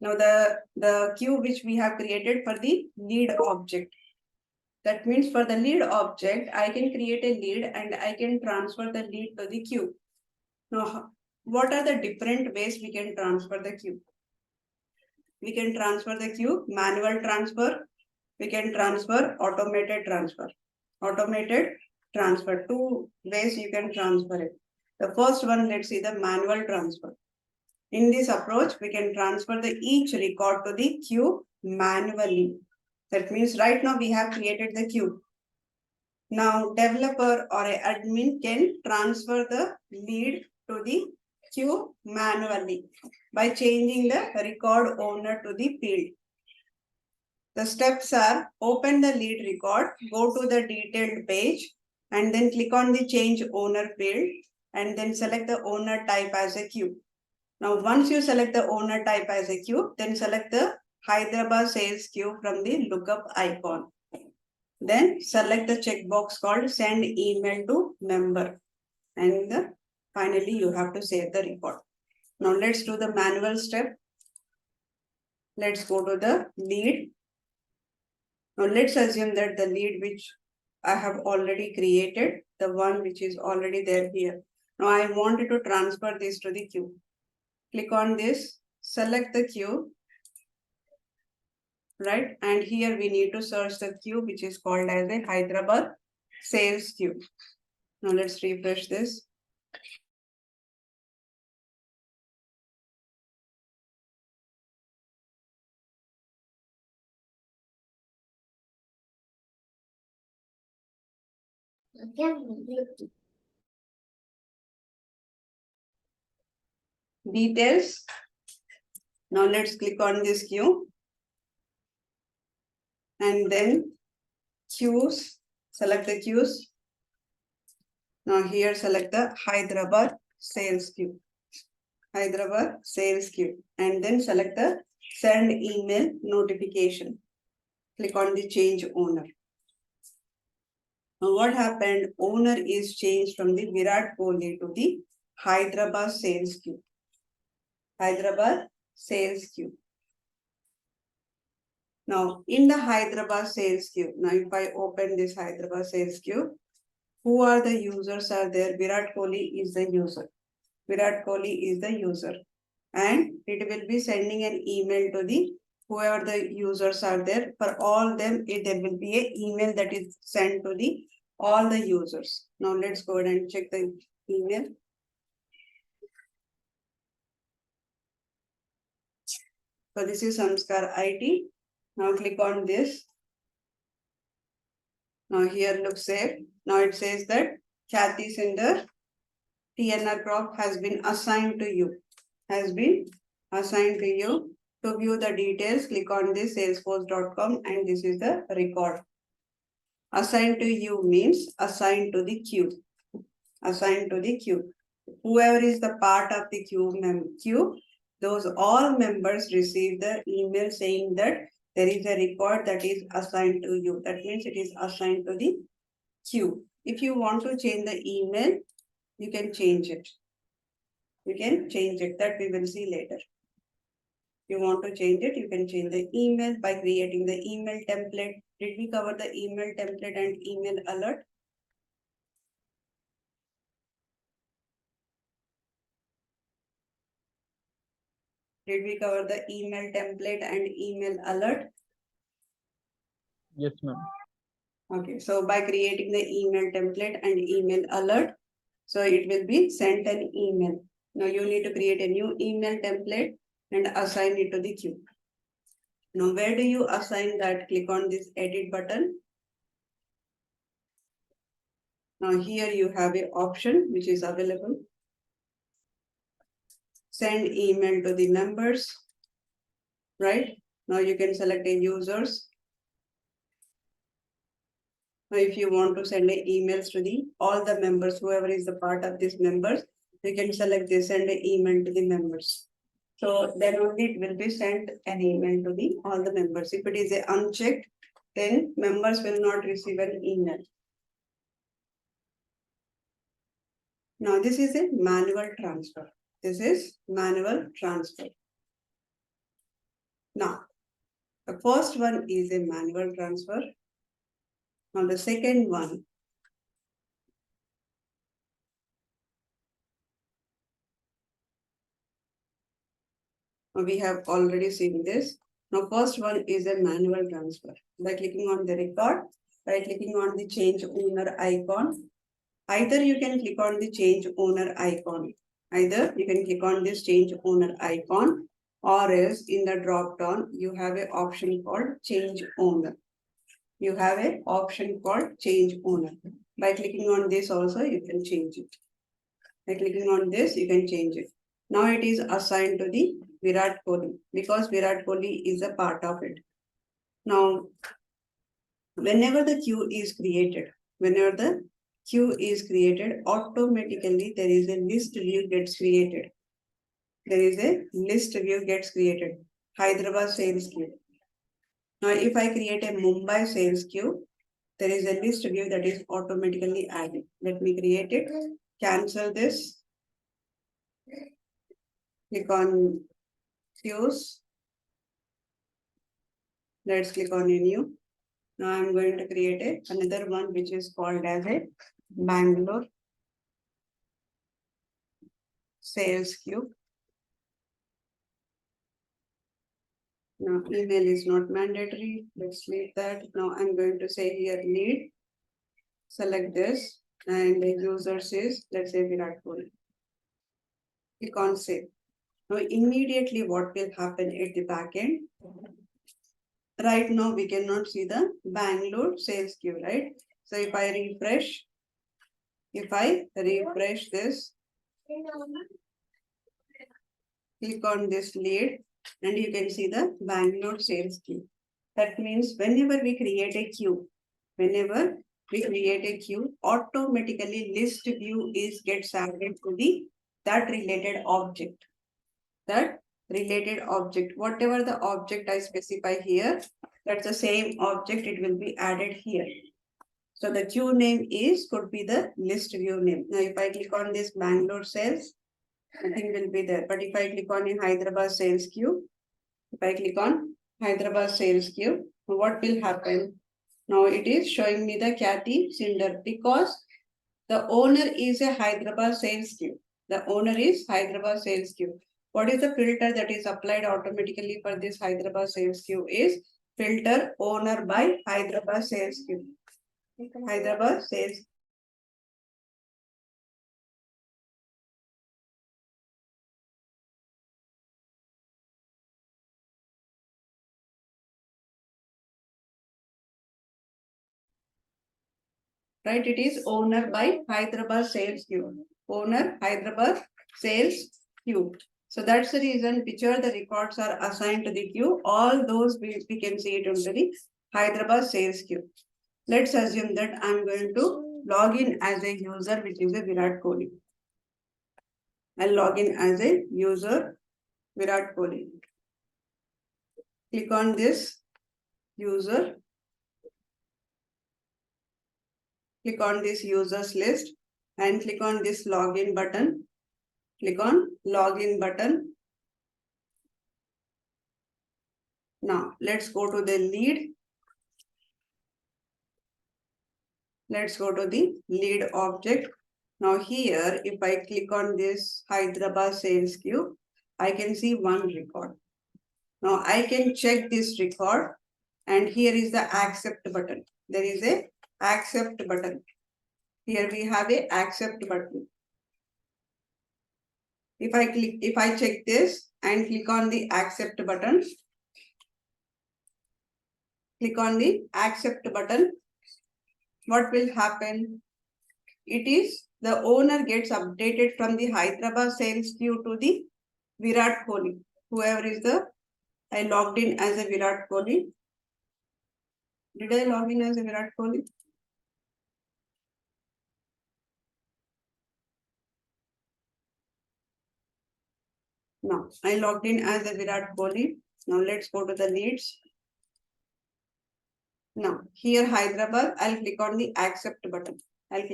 Now the queue which we have created for the lead object. That means for the lead object, I can create a lead and I can transfer the lead to the queue. Now, what are the different ways we can transfer the queue? We can transfer the queue, manual transfer. We can transfer automated transfer. 2 ways you can transfer it. The first one, let's see the manual transfer. In this approach, we can transfer each record to the queue manually. That means right now we have created the queue. Now developer or an admin can transfer the lead to the queue manually by changing the record owner to the field. The steps are: open the lead record, go to the detailed page, and then click on the change owner field, and then select the owner type as a queue. Now, once you select the owner type as a queue, then select the Hyderabad sales queue from the lookup icon. Then select the checkbox called send email to member. and finally you have to save the record. Now let's do the manual step. Let's go to the lead. Now let's assume that the lead which I have already created, the one which is already there here. Now I wanted to transfer this to the queue. Click on this, select the queue, right? And here we need to search the queue which is called as a Hyderabad sales queue. Now let's refresh this. Details. Now let's click on this queue. And then queues, select the queues. Now here select the Hyderabad sales queue. Hyderabad sales queue. And then select the send email notification. Click on the change owner. Now what happened? Owner is changed from the Virat Kohli to the Hyderabad sales queue. Hyderabad sales queue. Now in the Hyderabad sales queue, now if I open this Hyderabad sales queue, who are the users are there? Virat Kohli is the user. Virat Kohli is the user. And it will be sending an email to the whoever the users are there. For all them, there will be an email that is sent to the all the users. Now let's go ahead and check the email. So this is Samskar IT. Now click on this. Now here looks safe. Now it says that Kathy Sender TNR crop has been assigned to you. Has been assigned to you. To view the details, click on this salesforce.com and this is the record. Assigned to you means assigned to the queue. Assigned to the queue. Whoever is the part of the queue, those all members receive the email saying that there is a record that is assigned to you. That means it is assigned to the queue. If you want to change the email, you can change it. You can change it. That we will see later. You want to change it, you can change the email by creating the email template. Did we cover the email template and email alert? Did we cover the email template and email alert? Yes, ma'am. Okay, so by creating the email template and email alert, so it will be sent an email. Now you need to create a new email template and assign it to the queue. Now where do you assign that? Click on this edit button. Now here you have an option which is available. Send email to the members, right? Now you can select a users. Now if you want to send emails to the all the members, whoever is the part of these members, you can select this, send an email to the members. So then only it will be sent an email to the all the members. If it is a unchecked, then members will not receive an email. Now this is a manual transfer. This is manual transfer. Now, the first one is a manual transfer. Now the second one, we have already seen this. Now first one is a manual transfer. By clicking on the record, by clicking on the change owner icon, either you can click on the change owner icon. Either you can click on this change owner icon, or else in the drop down, you have an option called change owner. You have an option called change owner. By clicking on this also, you can change it. By clicking on this, you can change it. Now it is assigned to the Virat Kohli because Virat Kohli is a part of it. Now, whenever the queue is created, automatically there is a list view gets created. There is a list view gets created. Hyderabad sales queue. Now, if I create a Mumbai sales queue, there is a list view that is automatically added. Let me create it. cancel this. Click on Fuse. Let's click on a new. Now I'm going to create another one which is called as a Bangalore sales queue. Now email is not mandatory. Let's leave that. Now I'm going to say here lead. Select this and the user says, let's say Virat Kohli. Click on save. Now immediately what will happen at the back end? Right now we cannot see the Bangalore sales queue, right? So if I refresh this, click on this lead and you can see the Bangalore sales queue. That means whenever we create a queue, automatically list view gets added to that related object. Whatever the object I specify here, that's the same object, it will be added here. So the queue name could be the list view name. Now if I click on this Bangalore sales, nothing will be there. But if I click on a Hyderabad sales queue, what will happen? Now it is showing me the Kathy Cinder because the owner is a Hyderabad sales queue. What is the filter that is applied automatically for this Hyderabad sales queue is filter owner by Hyderabad sales queue. Hyderabad sales. Right, it is owner by Hyderabad sales queue. Owner Hyderabad sales queue. So that's the reason whichever the records are assigned to the queue, all those we can see it under the Hyderabad sales queue. Let's assume that I'm going to log in as a user, which is a Virat Kohli. I'll log in as a user Virat Kohli. Click on this user. Click on this users list and click on this login button. Click on login button. Now let's go to the lead. Let's go to the lead object. Now here, if I click on this Hyderabad sales queue, I can see one record. Now I can check this record and here is the accept button. There is a accept button. Here we have a accept button. If I check this and click on the accept button, what will happen? It is the owner gets updated from the Hyderabad sales queue to the Virat Kohli. Whoever is I logged in as a Virat Kohli. Did I log in as a Virat Kohli? No, I logged in as a Virat Kohli. Now let's go to the leads. Now here Hyderabad, I'll click on the accept button. As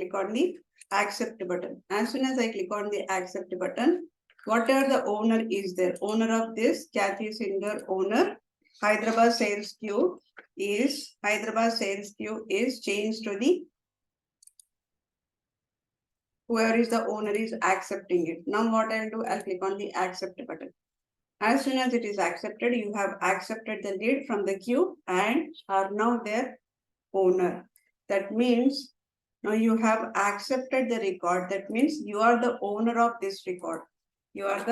soon as I click on the accept button, whatever the owner is there, owner of this Kathy Cinder owner, Hyderabad sales queue is changed to the whoever is the owner is accepting it. Now what I'll do, I'll click on the accept button. As soon as it is accepted, you have accepted the lead from the queue and are now their owner. That means now you have accepted the record. That means you are the owner of this record. Now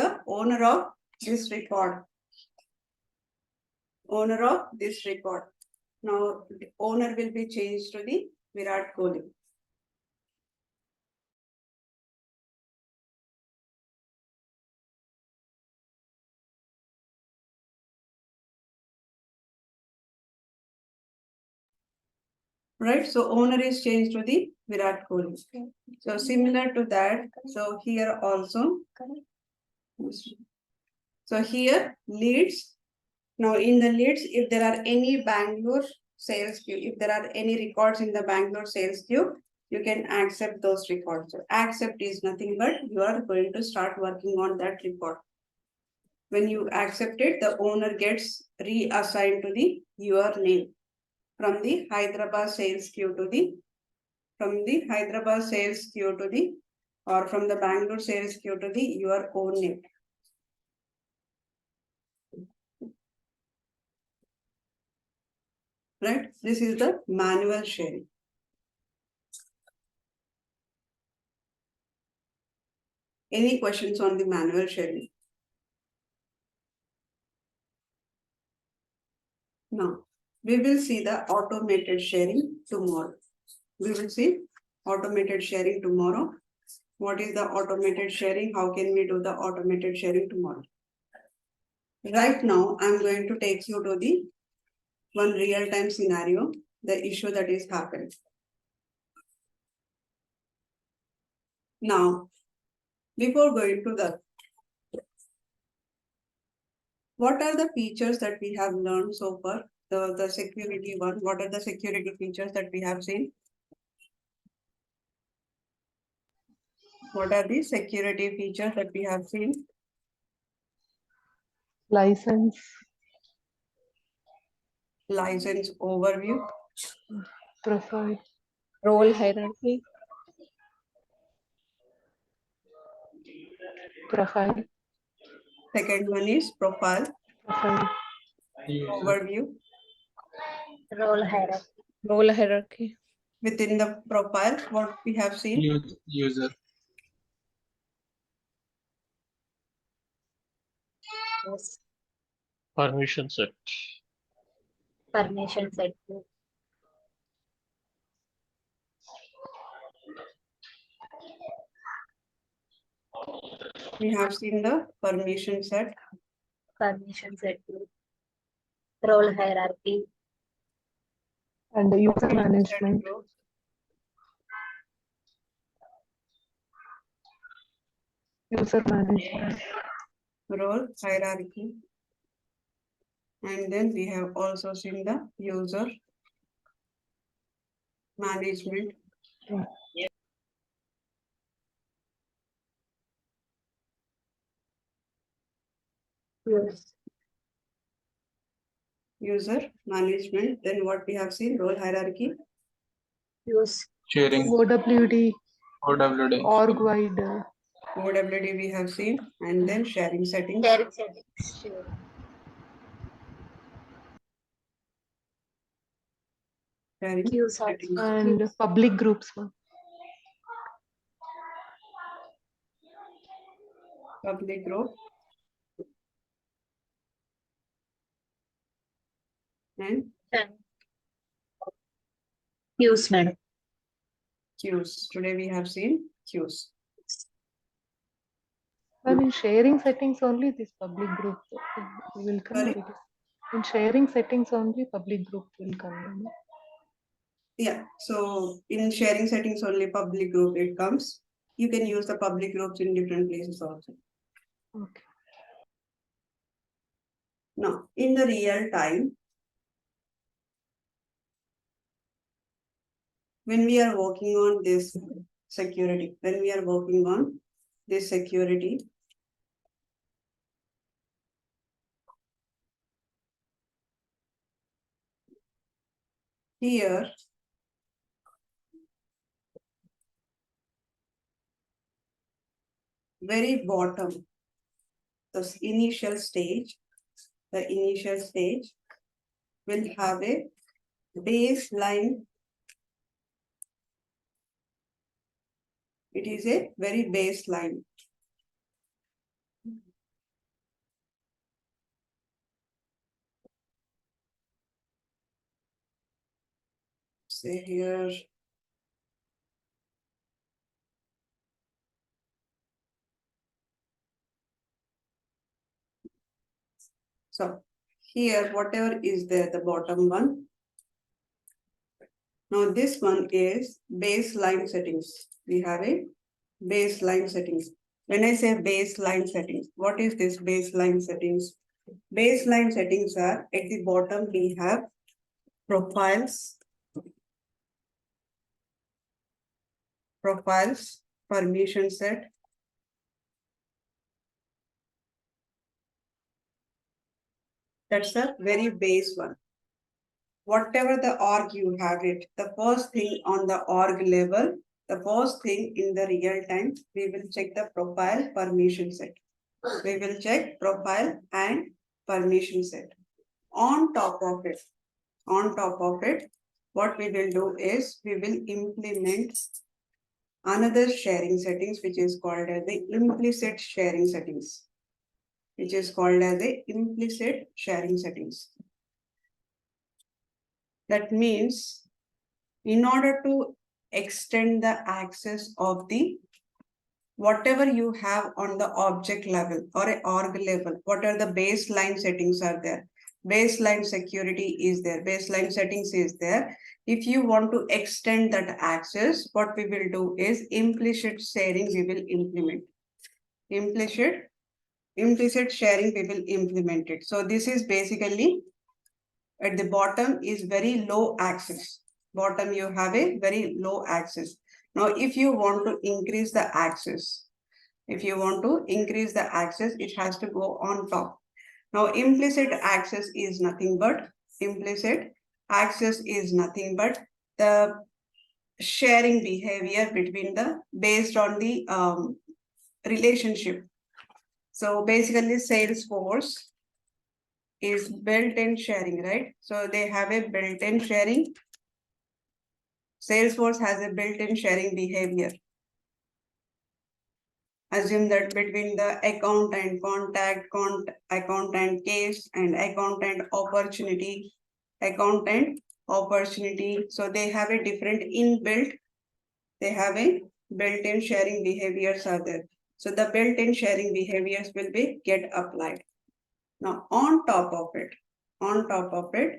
the owner will be changed to the Virat Kohli. Right, so owner is changed to the Virat Kohli. So similar to that, so here also. So here leads. Now in the leads, if there are any Bangalore sales queue, if there are any records in the Bangalore sales queue, you can accept those records. So accept is nothing but you are going to start working on that record. When you accept it, the owner gets reassigned to the your name from the Hyderabad sales queue to the from the Hyderabad sales queue to the or from the Bangalore sales queue to the your own name. Right? This is the manual sharing. Any questions on the manual sharing? No. We will see the automated sharing tomorrow. We will see automated sharing tomorrow. What is the automated sharing? How can we do the automated sharing tomorrow? Right now, I'm going to take you to the one real-time scenario, the issue that is happened. Now, before going to the what are the features that we have learned so far? The security one, what are the security features that we have seen? What are the security features that we have seen? License, License overview, profile, Role hierarchy, profile, second one is profile, profile, overview. Role hierarchy. role hierarchy, Within the profile, what we have seen? User. Yes. Permission set. Permission set. We have seen the permission set, Permission set. Role hierarchy. and user set management, group, user management, role hierarchy. And then we have also seen the user management. Yes. User management. Then what we have seen, role hierarchy, Use. Sharing. OWD, OWD. org-wide, OWD we have seen, and then sharing settings. Sharing settings. Sure. Sharing Queues also. settings. and public groups. Public group. And Queues, madam. queues. Today we have seen queues. And in sharing settings only this public group will come. Sorry? Or it is in sharing settings only public group will come. Yeah, so in sharing settings only public group it comes. You can use the public groups in different places also. Okay. Now, in the real time, when we are working on this security, here very bottom, the initial stage will have a baseline. It is a very baseline. Say here. So here, whatever is there, the bottom one. Now this one is baseline settings. We have a baseline settings. When I say baseline settings, what is this baseline settings? Baseline settings are at the bottom, we have profiles. profiles, permission set. That's the very base one. Whatever the org you have it, the first thing on the org level, the first thing in the real time, we will check the profile permission set. We will check profile and permission set. On top of it, what we will do is we will implement another sharing settings, which is called as the implicit sharing settings. That means in order to extend the access of the whatever you have on the object level or a org level, what are the baseline settings are there? Baseline security is there, baseline settings is there. If you want to extend that access, what we will do is implicit sharing we will implement. Implicit sharing we will implement it. So this is basically at the bottom is very low access. Bottom you have a very low access. Now, if you want to increase the access, it has to go on top. Now, implicit access is nothing but the sharing behavior between based on the relationship. So basically, Salesforce is built-in sharing, right? So they have a built-in sharing. Salesforce has a built-in sharing behavior. Assume that between the account and contact, account and case, and account and opportunity. So they have a different inbuilt, they have a built-in sharing behaviors are there. So the built-in sharing behaviors will be get applied. Now on top of it,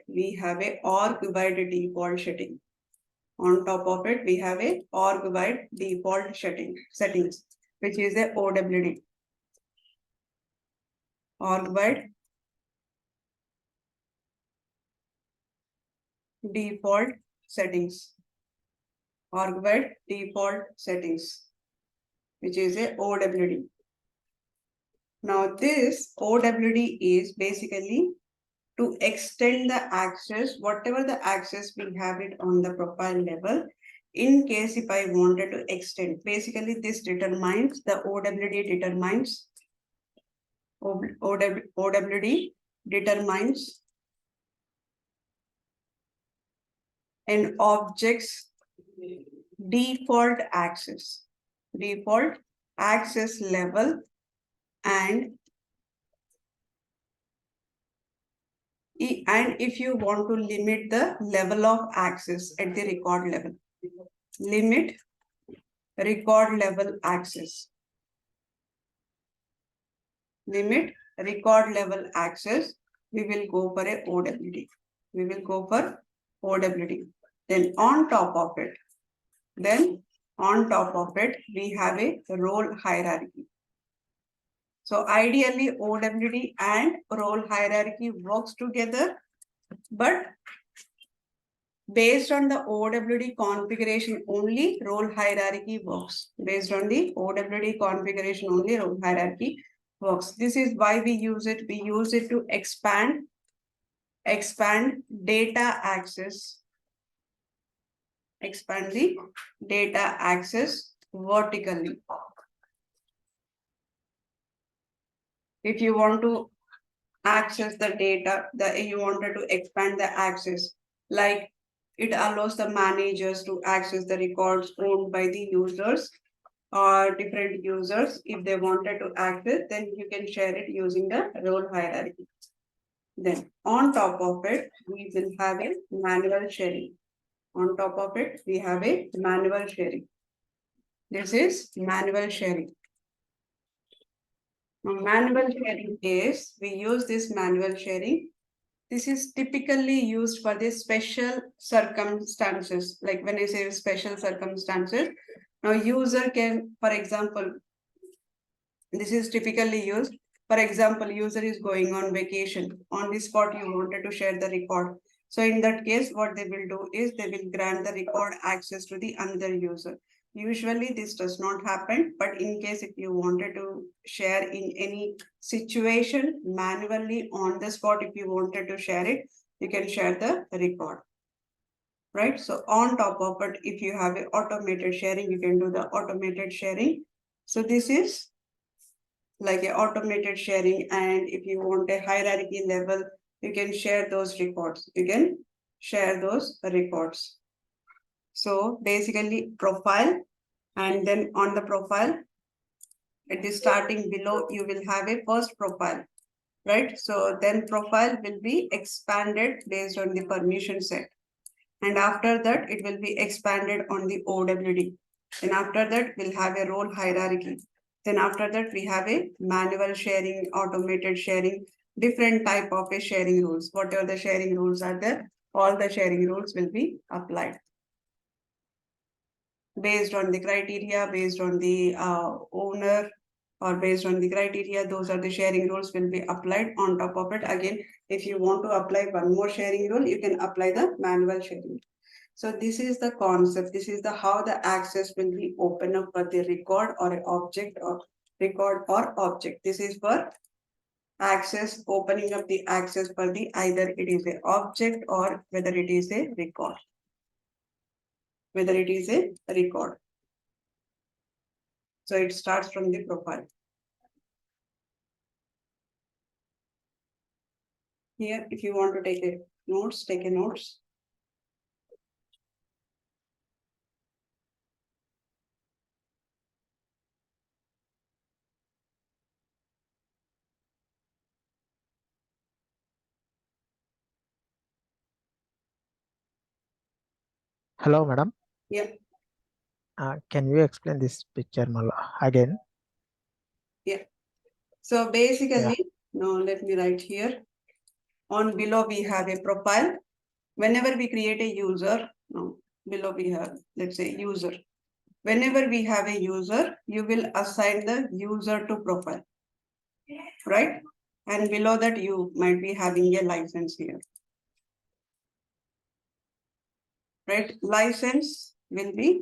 we have a org-wide default setting. Settings, which is a OWD. Org-wide default settings. Which is a OWD. Now this OWD is basically to extend the access, whatever the access we have it on the profile level. In case if I wanted to extend, basically this determines the OWD determines an object's default access level, and if you want to limit the level of access at the record level, limit record level access. We will go for a OWD. Then on top of it, we have a role hierarchy. So ideally, OWD and role hierarchy works together, but based on the OWD configuration only, role hierarchy works. This is why we use it. We use it to expand data access. Expand the data access vertically. If you want to access the data, you wanted to expand the access, like it allows the managers to access the records owned by the users or different users. If they wanted to access, then you can share it using the role hierarchy. Then on top of it, we will have a manual sharing. This is manual sharing. Now, manual sharing is, we use this manual sharing. This is typically used for the special circumstances. Like when I say special circumstances, now user can, for example, this is typically used. For example, user is going on vacation. On the spot, you wanted to share the record. So in that case, what they will do is they will grant the record access to the another user. Usually this does not happen, but in case if you wanted to share in any situation manually on the spot, if you wanted to share it, you can share the record. Right? So on top of it, if you have a automated sharing, you can do the automated sharing. So this is like a automated sharing, and if you want a hierarchy level, you can share those records. You can share those records. So basically profile, and then on the profile, it is starting below, you will have a first profile, right? So then profile will be expanded based on the permission set. And after that, it will be expanded on the OWD. Then after that, we'll have a role hierarchy. Then after that, we have a manual sharing, automated sharing, different type of a sharing rules. Whatever the sharing rules are there, all the sharing rules will be applied. Based on the criteria, based on the owner, or based on the criteria, those are the sharing rules will be applied on top of it. Again, if you want to apply one more sharing rule, you can apply the manual sharing. So this is the concept. This is the how the access will be open up for the record or an object, or record or object. This is for access, opening up the access for the either it is a object or whether it is a record. Whether it is a record. So it starts from the profile. Here, if you want to take a notes, take a notes. Hello, madam. Yeah. Can you explain this picture again? Yeah. So basically, now let me write here. On below we have a profile. Whenever we create a user, no, below we have, let's say user. Whenever we have a user, you will assign the user to profile, right? And below that, you might be having a license here, right? License will be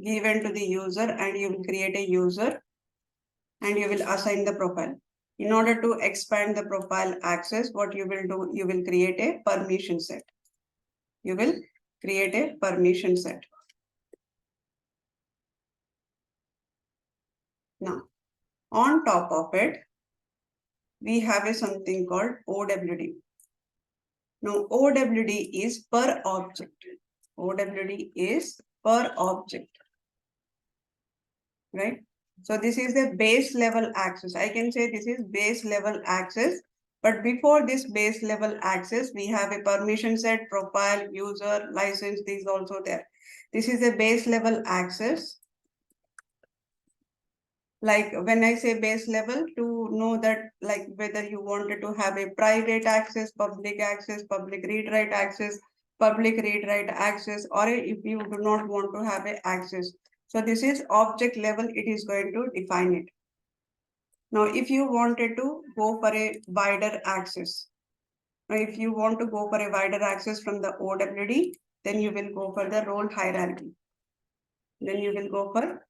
given to the user, and you will create a user and you will assign the profile. In order to expand the profile access, what you will do, you will create a permission set. You will create a permission set. Now, on top of it, we have a something called OWD. Now, OWD is per object. OWD is per object, right? So this is the base level access. I can say this is base level access. But before this base level access, we have a permission set, profile, user, license, these also there. This is a base level access. Like when I say base level, to know that like whether you wanted to have a private access, public read write access, public read write access, or if you do not want to have a access. So this is object level, it is going to define it. Now, if you wanted to go for a wider access, if you want to go for a wider access from the OWD, then you will go for the role hierarchy. Then you will go for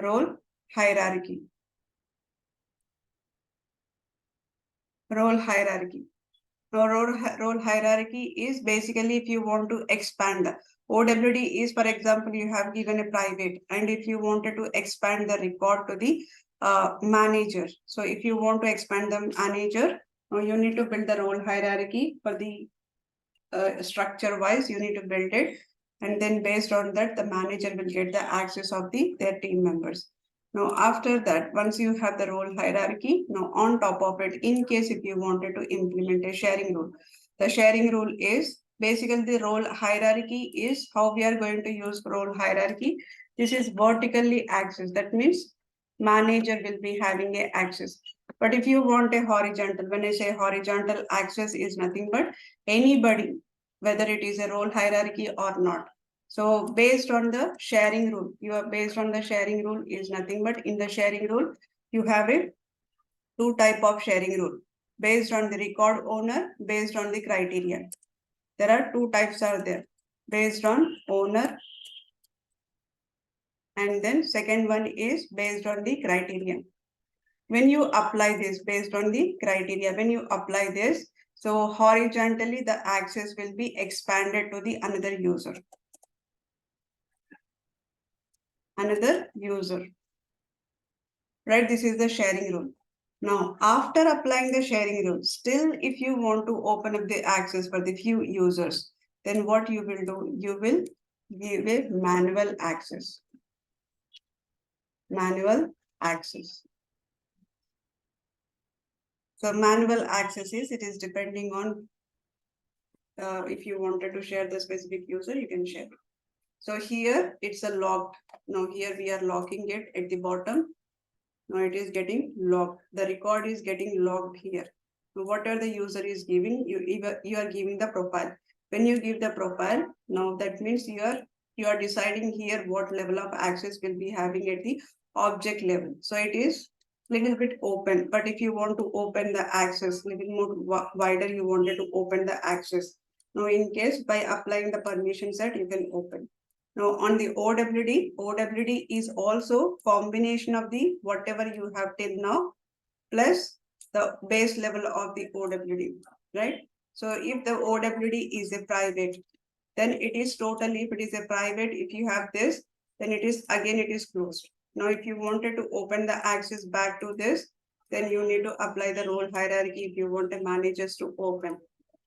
role hierarchy. Role hierarchy. Now, role hierarchy is basically if you want to expand. OWD is, for example, you have given a private, and if you wanted to expand the record to the manager. So if you want to expand the manager, you need to build the role hierarchy for the structure wise, you need to build it. And then based on that, the manager will get the access of their team members. Now, after that, once you have the role hierarchy, now on top of it, in case if you wanted to implement a sharing rule, the sharing rule is basically the role hierarchy is how we are going to use role hierarchy. This is vertically access. That means manager will be having a access. But if you want a horizontal, when I say horizontal access is nothing but anybody, whether it is a role hierarchy or not. So based on the sharing rule, you are based on the sharing rule is nothing but in the sharing rule, you have a two type of sharing rule based on the record owner, based on the criteria. There are two types are there based on owner And then second one is based on the criteria. When you apply this based on the criteria, when you apply this, so horizontally the access will be expanded to the another user. Another user. Right, this is the sharing rule. Now, after applying the sharing rule, still if you want to open up the access for the few users, then what you will do, you will give a manual access. Manual access. So manual access is, it is depending on if you wanted to share the specific user, you can share it. So here it's a locked. Now here we are locking it at the bottom. Now it is getting locked. The record is getting locked here. So whatever the user is giving, you are giving the profile. When you give the profile, now that means you are deciding here what level of access will be having at the object level. So it is little bit open. But if you want to open the access, little more wider, you wanted to open the access. Now in case by applying the permission set, you can open. Now on the OWD is also combination of the whatever you have till now plus the base level of the OWD, right? So if the OWD is a private, then it is totally, if it is a private, if you have this, then it is closed. Now, if you wanted to open the access back to this, then you need to apply the role hierarchy if you want the managers to open.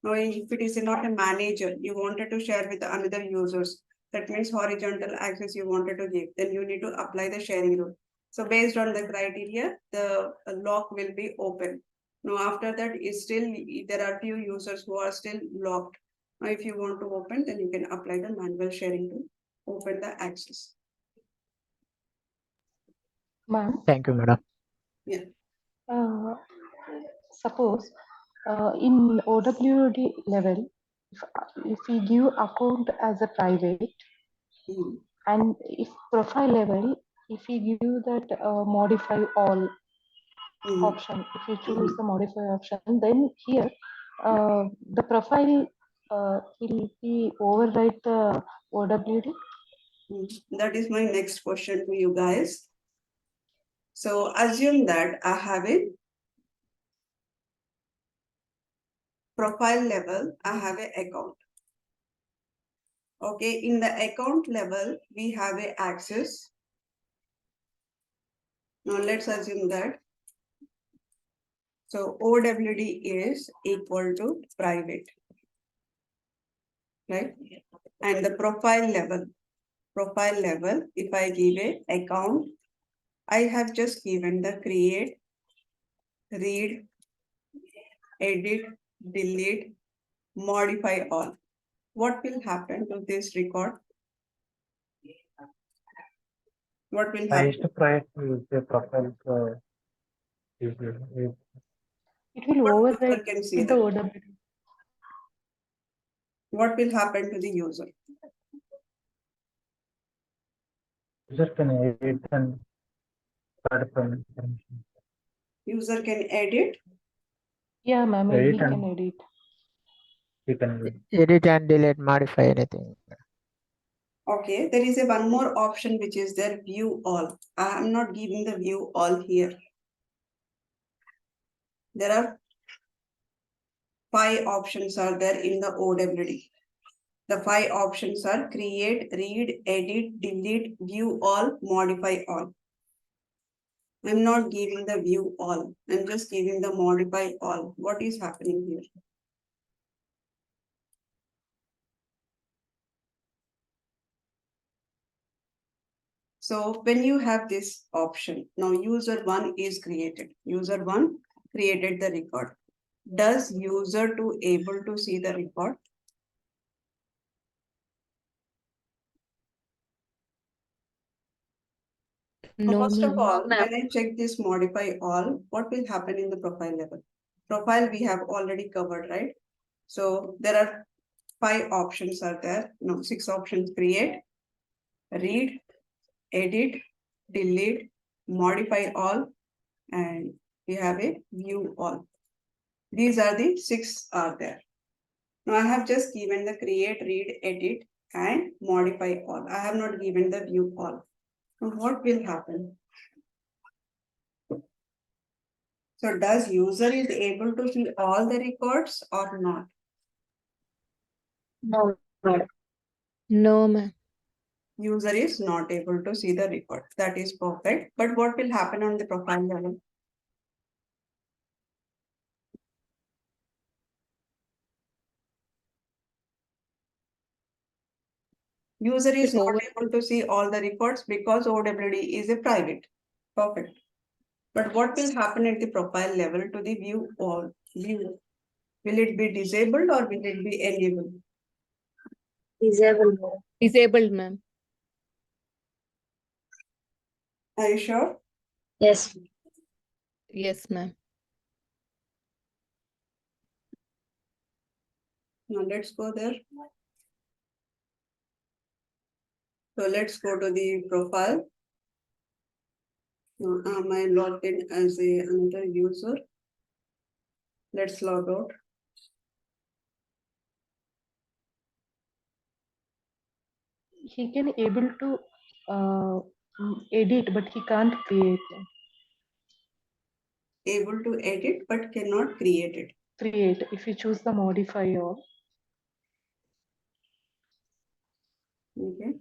Now, if it is not a manager, you wanted to share with another users, that means horizontal access you wanted to give, then you need to apply the sharing rule. So based on the criteria, the lock will be open. Now, after that, is still there are few users who are still locked. Now, if you want to open, then you can apply the manual sharing to open the access. Ma'am, Thank you, madam. suppose in OWD level, if we give account as a private, Mhm. and if profile level, if we give that modify all Mhm. option, if you choose the modify option, then here the profile will be overwrite the OWD. That is my next question to you guys. So assume that I have a profile level, I have an account. Okay, in the account level, we have a access. Now let's assume that. So OWD is equal to private, right? And the profile level, if I give a account, I have just given the create, read, edit, delete, modify all. What will happen to this record? What will I happen? used to try to use the profile. It will What user overwrite can see the that? OWD. What will happen to the user? User can edit and start from permission. User can edit. Yeah, ma'am, he Edit can and edit. you can Edit and delete, modify anything. Okay, there is a one more option which is there, view all. I am not giving the view all here. There are 5 options are there in the OWD. The 5 options are create, read, edit, delete, view all, modify all. I'm not giving the view all. I'm just giving the modify all. What is happening here? So when you have this option, now user 1 is created. User 1 created the record. Does user 2 able to see the record? No, First of ma'am. all, ma'am. when I check this modify all, what will happen in the profile level? Profile we have already covered, right? So there are 5 options are there. No, 6 options: create, read, edit, delete, modify all, and we have a view all. These are the 6 are there. Now I have just given the create, read, edit, and modify all. I have not given the view all. Now what will happen? So does user is able to see all the records or not? No, madam. No, ma'am. User is not able to see the record. That is perfect. But what will happen on the profile level? User is It's not over. able to see all the records because OWD is a private. Perfect. But what will happen at the profile level to the view all view? Will it be disabled or will it be enabled? Disabled, madam. Disabled, ma'am. Are you sure? Yes. Yes, ma'am. Now let's go there. So let's go to the profile. Now, am I logged in as another user? Let's log out. He can able to edit, but he can't create. Able to edit but cannot create it. Create if you choose the modify all. Okay.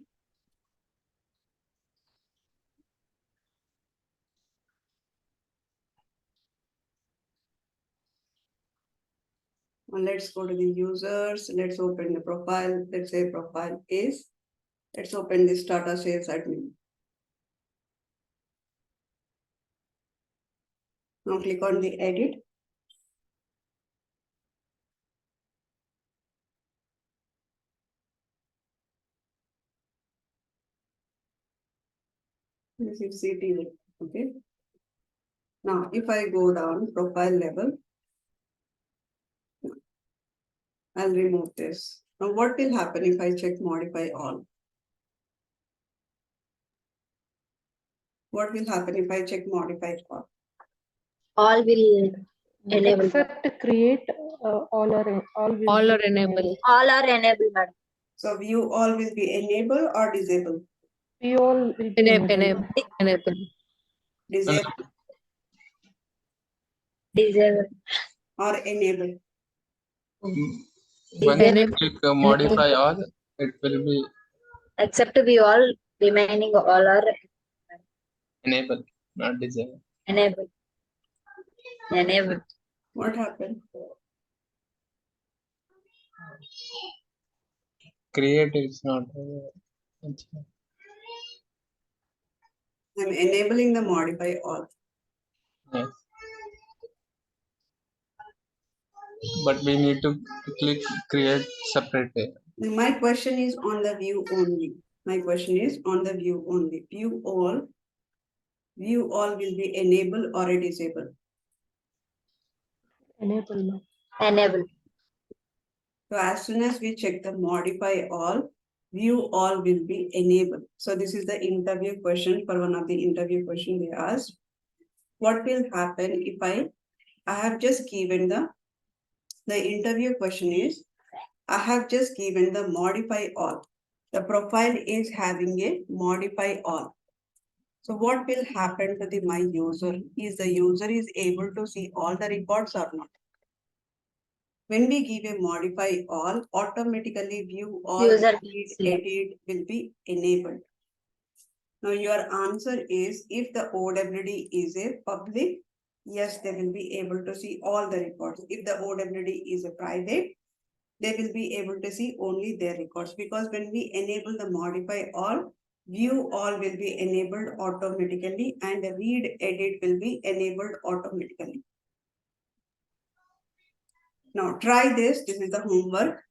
Now let's go to the users. Let's open the profile. Let's say profile is. Let's open this Tata Sales admin. Now click on the edit. This is CTV. Okay. Now, if I go down profile level, I'll remove this. Now, what will happen if I check modify all? What will happen if I check modify all? All will enable. Except create all will All be are enabled. All are enabled, madam. So view all will be enabled or disabled? We all will be Enable. enabled. Enable. Disabled Disabled. or enabled? Once you Enable. click modify all, it will be Except we all remaining all are enable, not disable. enabled. Enabled. What happened? Create is not. I'm enabling the modify all. Yes. But we need to click create separate. My question is on the view only. My question is on the view only. View all will be enabled or a disabled. Enable. Enabled. So as soon as we check the modify all, view all will be enabled. So this is the interview question for one of the interview question they asked. What will happen if I have just given the interview question is, I have just given the modify all. The profile is having a modify all. So what will happen to my user? Is the user is able to see all the records or not? When we give a modify all, automatically view all, User read, see. edit will be enabled. Now your answer is if the OWD is a public, yes, they will be able to see all the records. If the OWD is a private, they will be able to see only their records, because when we enable the modify all, view all will be enabled automatically and the read edit will be enabled automatically. Now try this. This is the homework.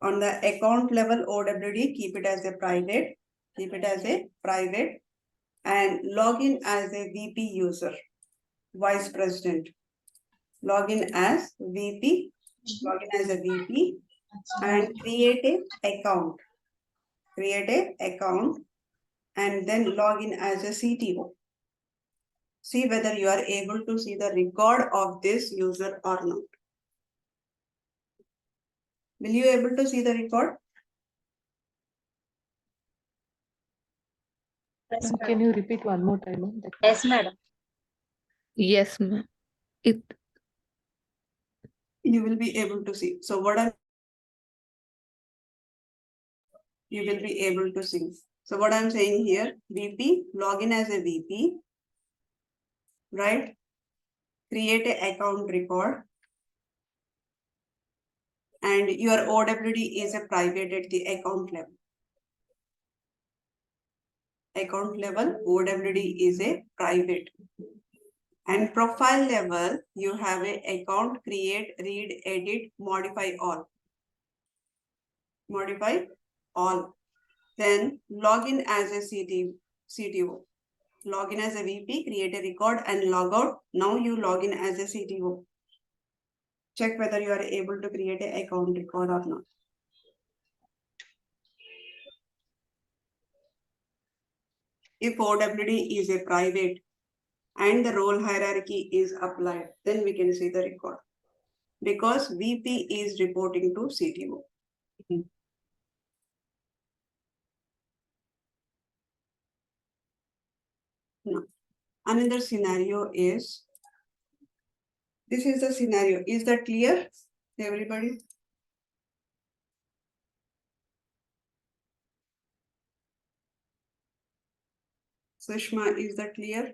On the account level OWD, keep it as a private. Keep it as a private and log in as a VP user, Vice President. Log in as VP. Log in as a VP and create a account. Create a account and then log in as a CTO. See whether you are able to see the record of this user or not. Will you able to see the record? Yes, Can madam. you repeat one more time, ma'am? Yes, madam. Yes, ma'am. It You will be able to see. So you will be able to see. So what I'm saying here, VP, login as a VP, right? Create an account record. And your OWD is a private at the account level. Account level, OWD is a private. And profile level, you have a account, create, read, edit, modify all. Modify all. Then login as a CTO. Login as a VP, create a record and log out. Now you log in as a CTO. Check whether you are able to create an account record or not. If OWD is a private and the role hierarchy is applied, then we can see the record. Because VP is reporting to CTO. Now, another scenario is, this is the scenario. Is that clear, everybody? Sushma, is that clear?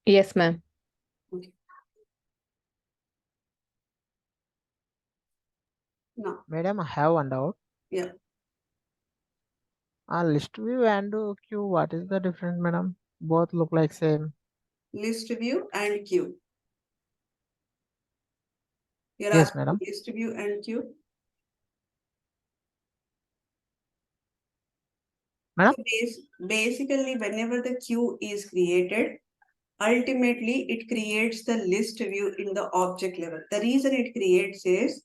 yes, ma'am. Okay. Now, Madam, I have one doubt. yeah. List view and queue, what is the difference, madam? Both look like same. List view and queue. You're Yes, asking madam. list view and queue. Madam? So basically, whenever the queue is created, ultimately it creates the list view in the object level. The reason it creates is,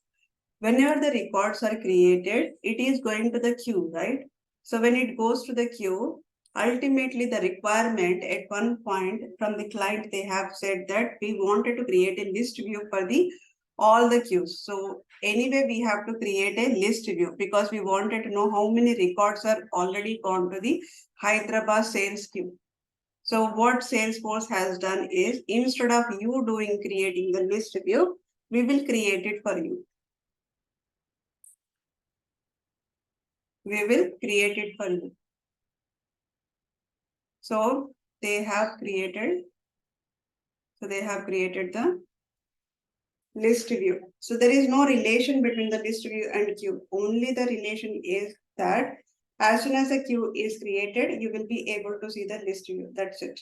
whenever the records are created, it is going to the queue, right? So when it goes to the queue, ultimately the requirement at one point from the client, they have said that we wanted to create a list view for all the queues. So anyway, we have to create a list view because we wanted to know how many records are already gone to the Hyderabad sales queue. So what Salesforce has done is, instead of you creating the list view, we will create it for you. We will create it for you. So they have created the list view. So there is no relation between the list view and queue. Only the relation is that as soon as a queue is created, you will be able to see the list view. That's it.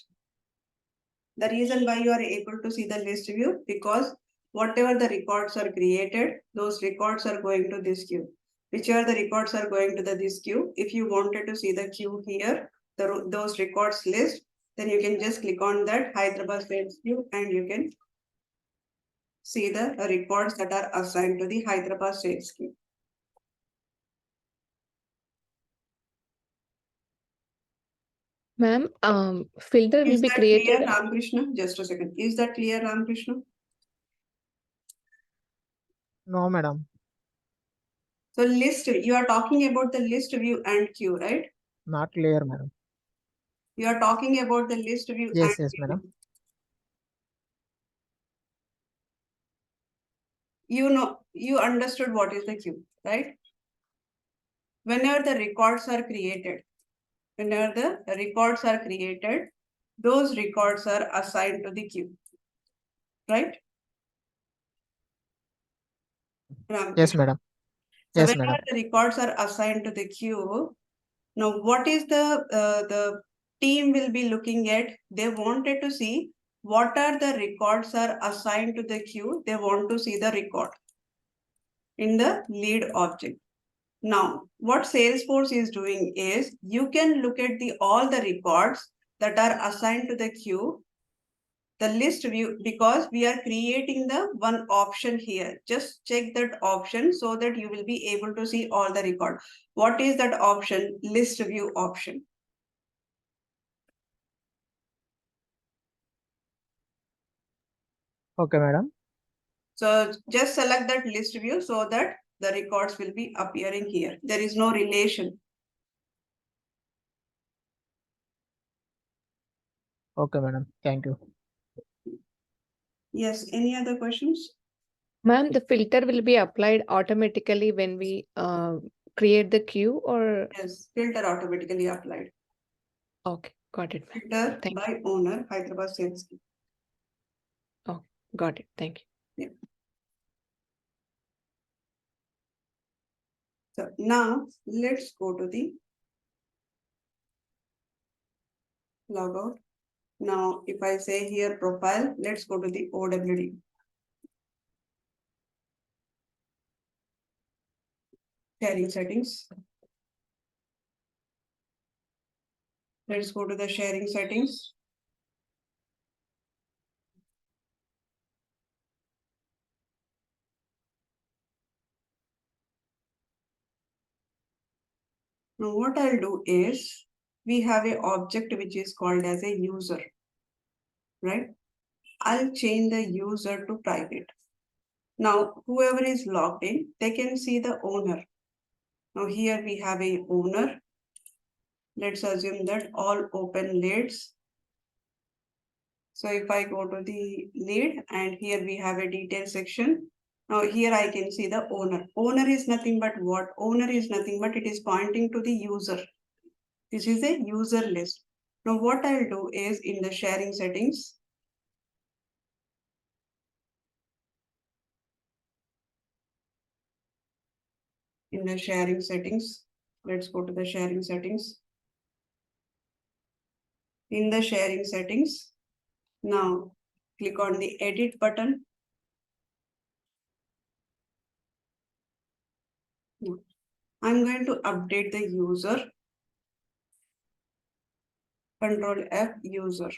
The reason why you are able to see the list view, because whatever the records are created, those records are going to this queue. Whichever the records are going to this queue, if you wanted to see the queue here, those records list, then you can just click on that Hyderabad sales queue and you can see the records that are assigned to the Hyderabad sales queue. Ma'am, filter will Is be that clear, created. Ramakrishna? Just a second. Is that clear, Ramakrishna? No, madam. So list, you are talking about the list view and queue, right? Not clear, madam. You are talking about the list view Yes, and yes, madam. queue. You understood what is the queue, right? Whenever the records are created, those records are assigned to the queue, right? Yes, madam. So Yes, whenever madam. the records are assigned to the queue, now what is the team will be looking at? They wanted to see what are the records are assigned to the queue. They want to see the record in the lead object. Now, what Salesforce is doing is, you can look at all the records that are assigned to the queue, the list view, because we are creating the one option here. Just check that option so that you will be able to see all the record. What is that option? List view option. Okay, madam. So just select that list view so that the records will be appearing here. There is no relation. Okay, madam. Thank you. Yes, any other questions? Ma'am, the filter will be applied automatically when we create the queue or Yes, filter automatically applied. okay, got it, ma'am. Filter Thank by owner, Hyderabad sales. Got it. Thank you. So now let's go to the logout. Now, if I say here profile, let's go to the OWD. Sharing settings. Let's go to the sharing settings. Now what I'll do is, we have an object which is called as a user, right? I'll change the user to private. Now, whoever is logged in, they can see the owner. Now here we have a owner. Let's assume that all open leads. So if I go to the lead and here we have a detail section. Now here I can see the owner. Owner is nothing but what? Owner is nothing but it is pointing to the user. This is a user list. Now what I'll do is in the sharing settings. In the sharing settings, let's go to the sharing settings. In the sharing settings, now click on the edit button. I'm going to update the user. Control F user.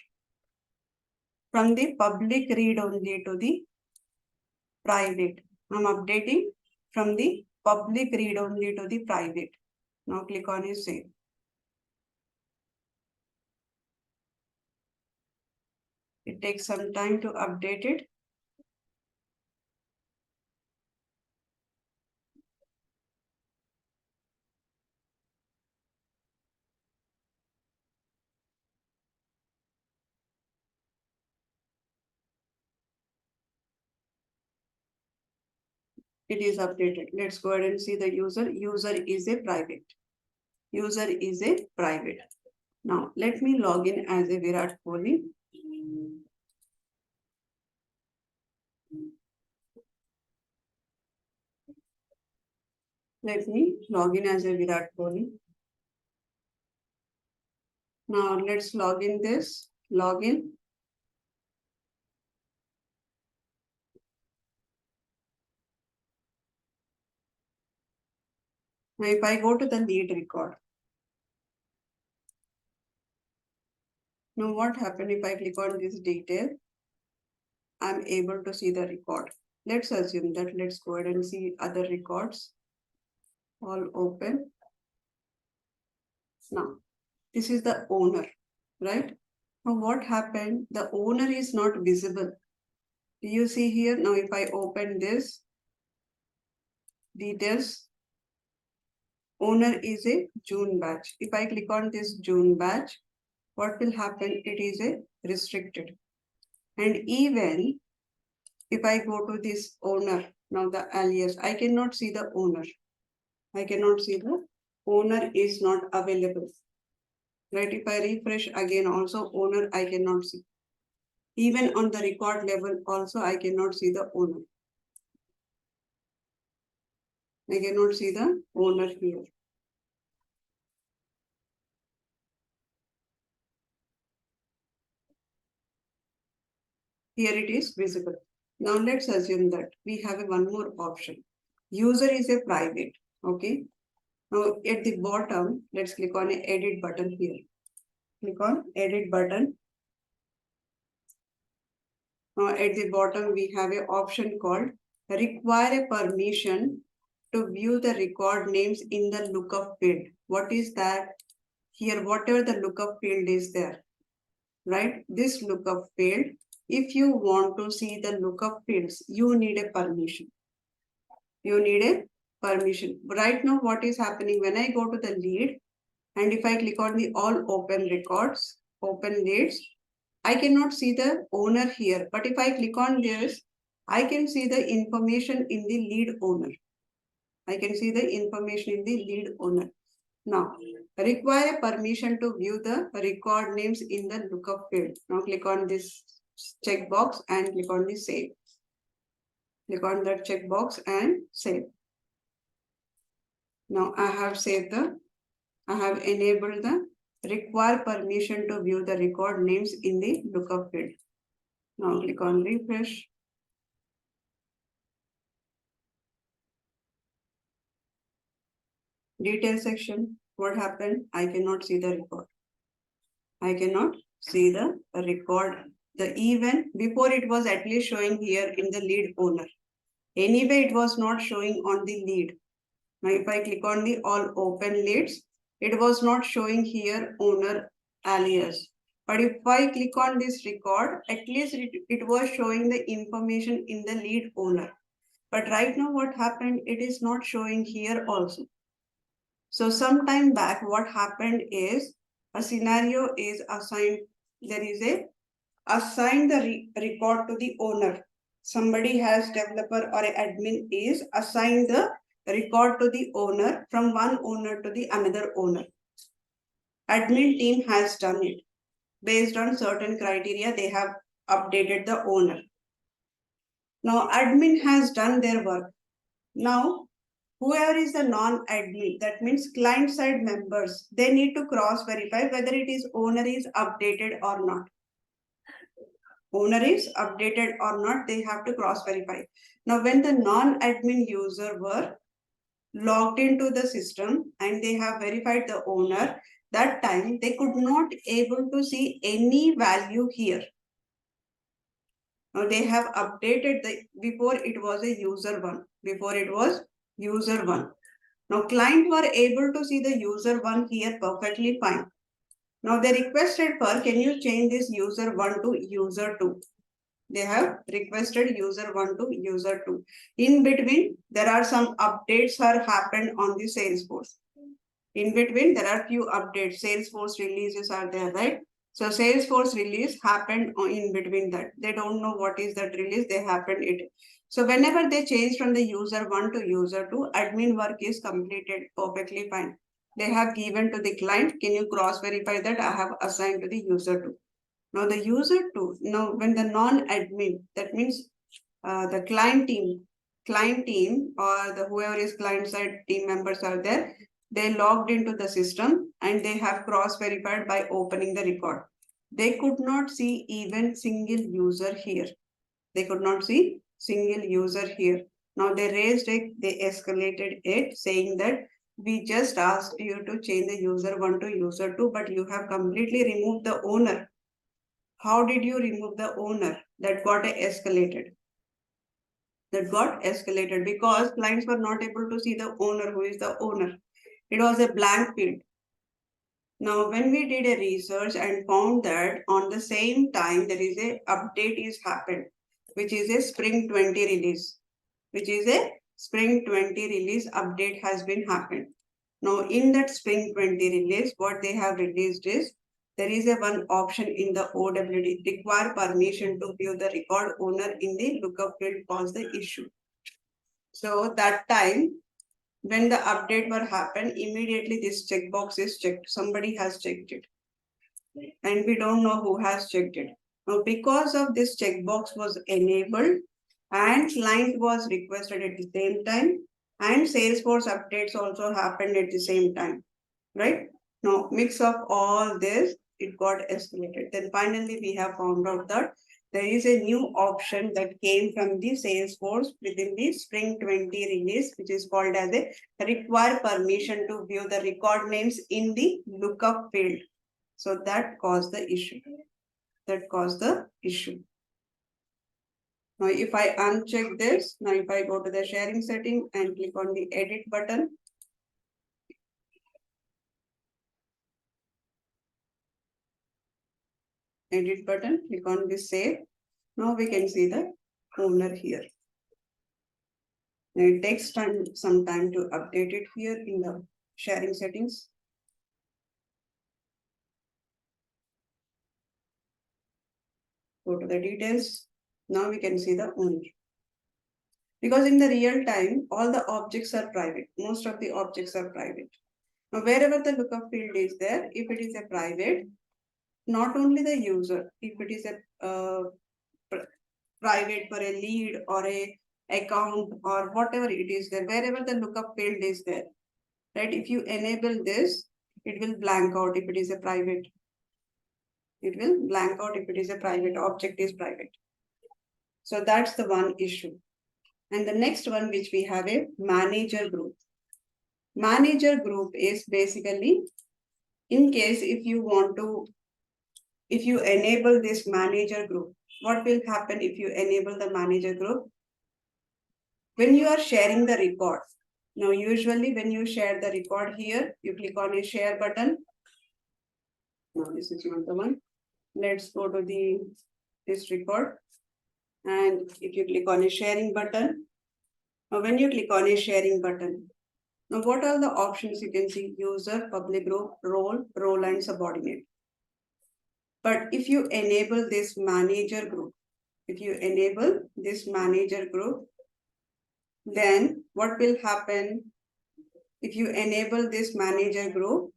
From the public read only to the private. I'm updating from the public read only to the private. Now click on your save. It takes some time to update it. It is updated. Let's go ahead and see the user. User is a private. User is a private. Now let me log in as a Virat Kohli. Let me log in as a Virat Kohli. Now let's log in this. Login. Now if I go to the lead record. Now what happened if I click on this detail? I'm able to see the record. Let's assume that. Let's go ahead and see other records. All open. Now, this is the owner, right? Now what happened? The owner is not visible. Do you see here? Now if I open this, details, owner is a June batch. If I click on this June batch, what will happen? It is a restricted. And even if I go to this owner, now the alias, I cannot see the owner. I cannot see the owner is not available. Right? If I refresh again, also owner, I cannot see. Even on the record level, also I cannot see the owner. I cannot see the owner here. Here it is visible. Now let's assume that we have one more option. User is a private. Okay. Now at the bottom, let's click on an edit button here. Click on edit button. Now at the bottom, we have an option called require a permission to view the record names in the lookup field. What is that? Here, whatever the lookup field is there, right? This lookup field, if you want to see the lookup fields, you need a permission. You need a permission. Right now, what is happening when I go to the lead and if I click on the all open records, open leads, I cannot see the owner here, but if I click on this, I can see the information in the lead owner. I can see the information in the lead owner. Now, require permission to view the record names in the lookup field. Now click on this checkbox and click on the save. Click on that checkbox and save. Now I have enabled the require permission to view the record names in the lookup field. Now click on refresh. Detail section. What happened? I cannot see the record. I cannot see the record. The event before it was at least showing here in the lead owner. Anyway, it was not showing on the lead. Now, if I click on the all open leads, it was not showing here owner alias. But if I click on this record, at least it was showing the information in the lead owner. But right now what happened, it is not showing here also. So some time back, what happened is a scenario is assigned, there is a assign the record to the owner. Somebody has developer or admin is assigned the record to the owner from one owner to the another owner. Admin team has done it. Based on certain criteria, they have updated the owner. Now admin has done their work. Now whoever is the non-admin, that means client side members, they need to cross verify whether it is owner is updated or not. Owner is updated or not, they have to cross verify. Now, when the non-admin user were logged into the system and they have verified the owner, that time they could not able to see any value here. Now they have updated the, before it was a user one, before it was user one. Now client were able to see the user one here perfectly fine. Now they requested for, can you change this user one to user two? They have requested user one to user two. In between, there are some updates are happened on the Salesforce. In between, there are few updates. Salesforce releases are there, right? So Salesforce release happened in between that. They don't know what is that release, they happened it. So whenever they change from the user one to user two, admin work is completed perfectly fine. They have given to the client, can you cross verify that I have assigned to the user two. Now the user two, now when the non-admin, that means the client team or the whoever is client side team members are there, they logged into the system and they have cross verified by opening the record. They could not see even single user here. They could not see single user here. Now they raised it, they escalated it saying that we just asked you to change the user one to user two, but you have completely removed the owner. How did you remove the owner? That got escalated. That got escalated because clients were not able to see the owner, who is the owner. It was a blank field. Now, when we did a research and found that on the same time, there is a update is happened, which is a Spring 20 release, Spring 20 release update has been happened. Now, in that Spring 20 release, what they have released is, there is a one option in the OWD, require permission to view the record owner in the lookup field caused the issue. So that time, when the update were happened, immediately this checkbox is checked. Somebody has checked it. And we don't know who has checked it. Now, because of this checkbox was enabled and client was requested at the same time, and Salesforce updates also happened at the same time, right? Now, mix of all this, it got escalated. Then finally, we have found out that there is a new option that came from the Salesforce within the Spring 20 release, which is called as a require permission to view the record names in the lookup field. So that caused the issue. That caused the issue. Now, if I uncheck this, now if I go to the sharing setting and click on the edit button, click on this save. Now we can see the owner here. Now it takes some time to update it here in the sharing settings. go to the details. Now we can see the owner. Because in the real time, all the objects are private. Most of the objects are private. Now, wherever the lookup field is there, if it is a private, not only the user, if it is a private for a lead or a account or whatever it is there, wherever the lookup field is there, right? If you enable this, it will blank out if it is a private. It will blank out if it is a private, object is private. So that's the one issue. And the next one, which we have a manager group. Manager group is basically, in case if you enable this manager group, what will happen if you enable the manager group? When you are sharing the record, now usually when you share the record here, you click on a share button. No, this is not the one. Let's go to this record. And if you click on a sharing button, now when you click on a sharing button, now what are the options you can see? User, public group, role and subordinate. But if you enable this manager group, then what will happen? If you enable this manager group,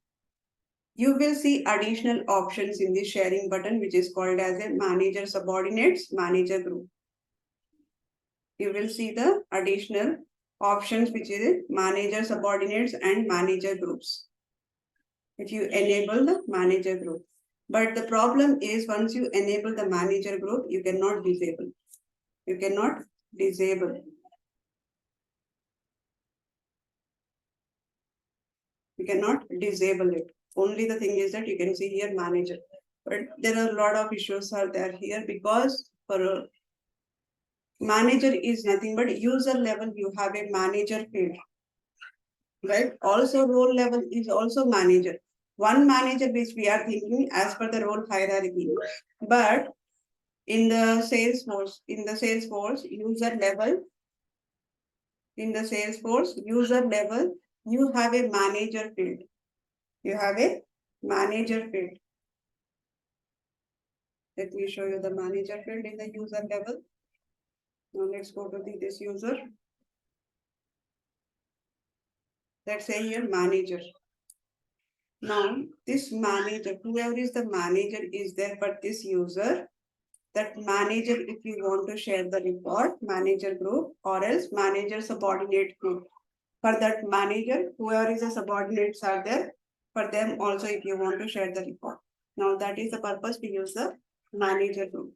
you will see additional options in the sharing button, which is called as a manager subordinates, manager group. You will see the additional options, which is manager subordinates and manager groups. If you enable the manager group. But the problem is, once you enable the manager group, you cannot disable. You cannot disable. You cannot disable it. Only the thing is that you can see here manager. But there are a lot of issues are there here, because for a manager is nothing but user level, you have a manager field. Right? Also role level is also manager. One manager which we are thinking as per the role hierarchy. But in the Salesforce user level, you have a manager field. You have a manager field. Let me show you the manager field in the user level. Now let's go to this user. Let's say here manager. Now this manager, whoever is the manager is there for this user. That manager, if you want to share the report, manager group, or else manager subordinate group. For that manager, whoever is the subordinates are there, for them also if you want to share the report. Now that is the purpose we use the manager group.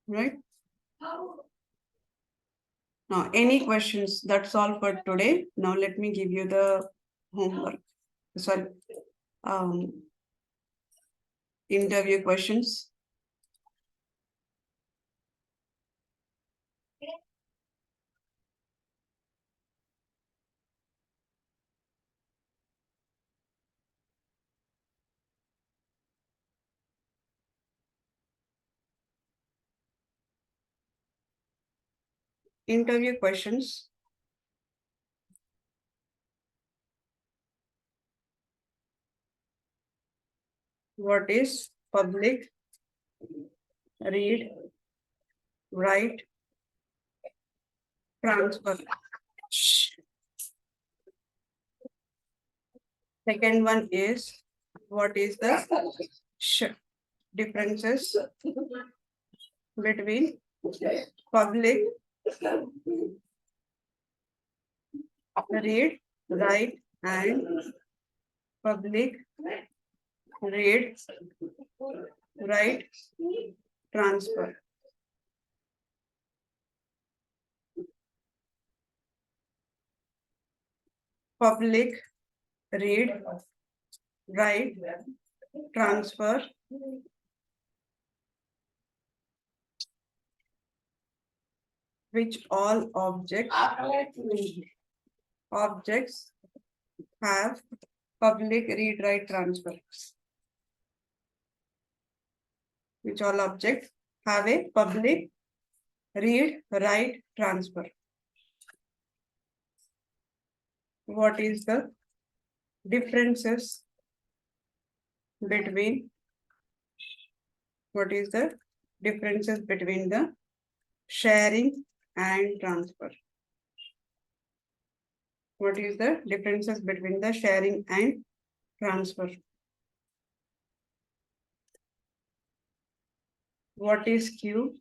Right? Now, any questions? That's all for today. Now let me give you the homework. Sorry. Interview questions. Interview questions. What is public read write transfer? Second one is, what is the differences between public read write and public read write transfer? Public read write transfer which all objects have public read write transfer. Which all objects have a public read write transfer. What is the differences between What is the differences between the sharing and transfer? What is the differences between the sharing and transfer? What is queue?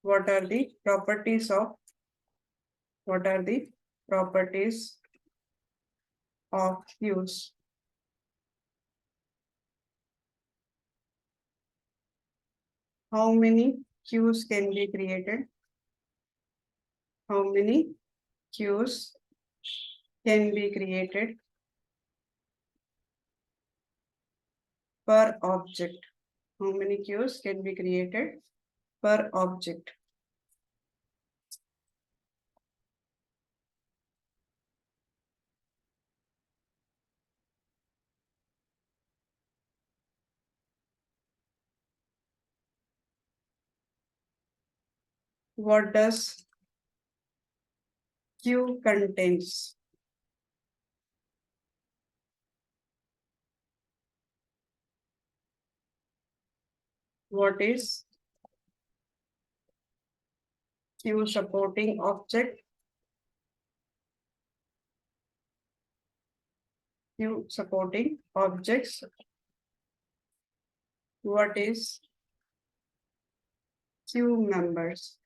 What are the properties of queues? How many queues can be created? How many queues can be created per object? How many queues can be created per object? What does queue contains? What is queue supporting object? Queue supporting objects. What is queue members?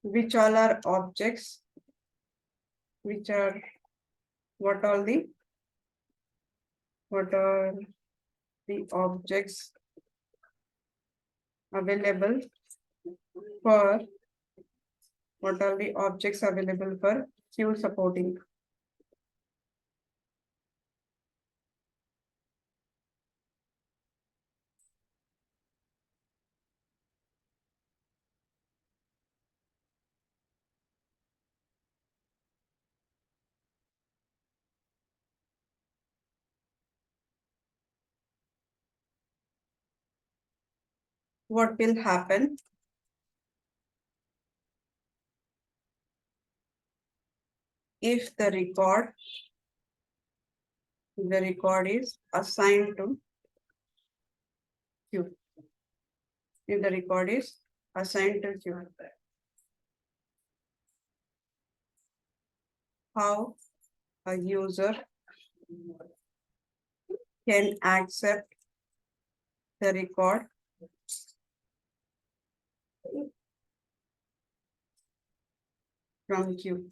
Which all are objects? Which are what are the objects available for queue supporting? What will happen if the record is assigned to queue? If the record is assigned to queue, how a user can accept the record from queue?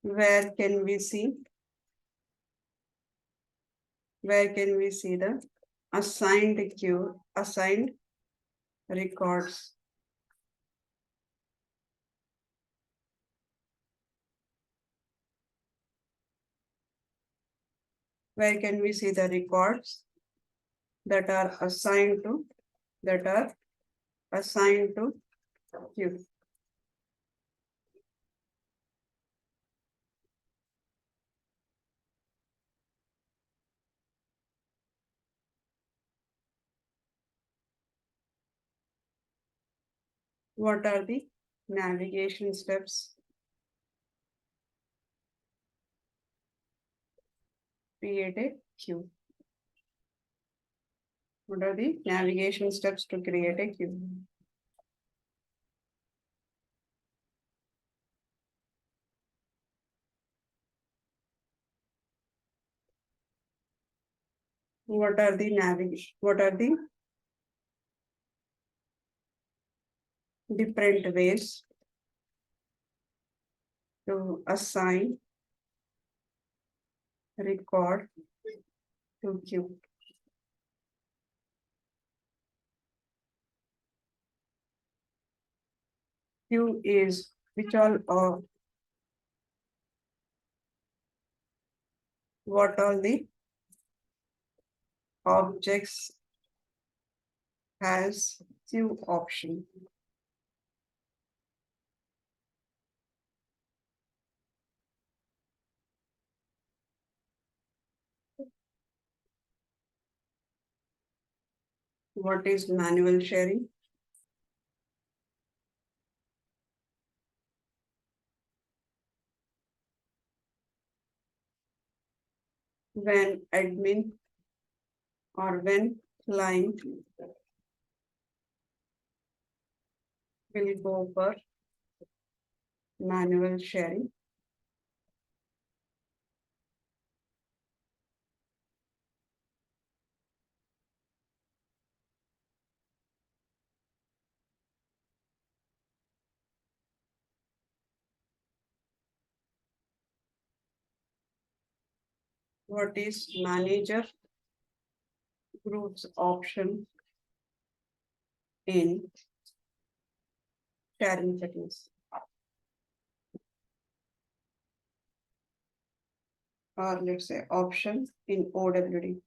Where can we see the assigned records? Where can we see the records that are assigned to queue? What are the navigation steps? Create a queue. What are the navigation steps to create a queue? What are the different ways to assign record to queue? Queue is which all what all the objects has queue option? What is manual sharing? When admin or when client will go for manual sharing. What is manager groups option in sharing settings? Or let's say option in OWD.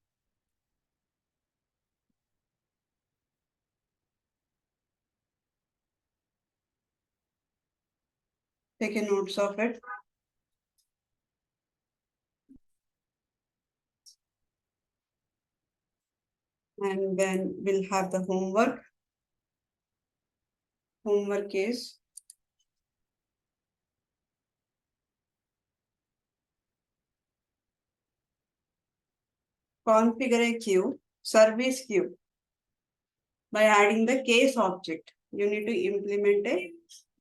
Take a notes of it. And then we'll have the homework. Homework is configure a queue, service queue by adding the case object. You need to implement a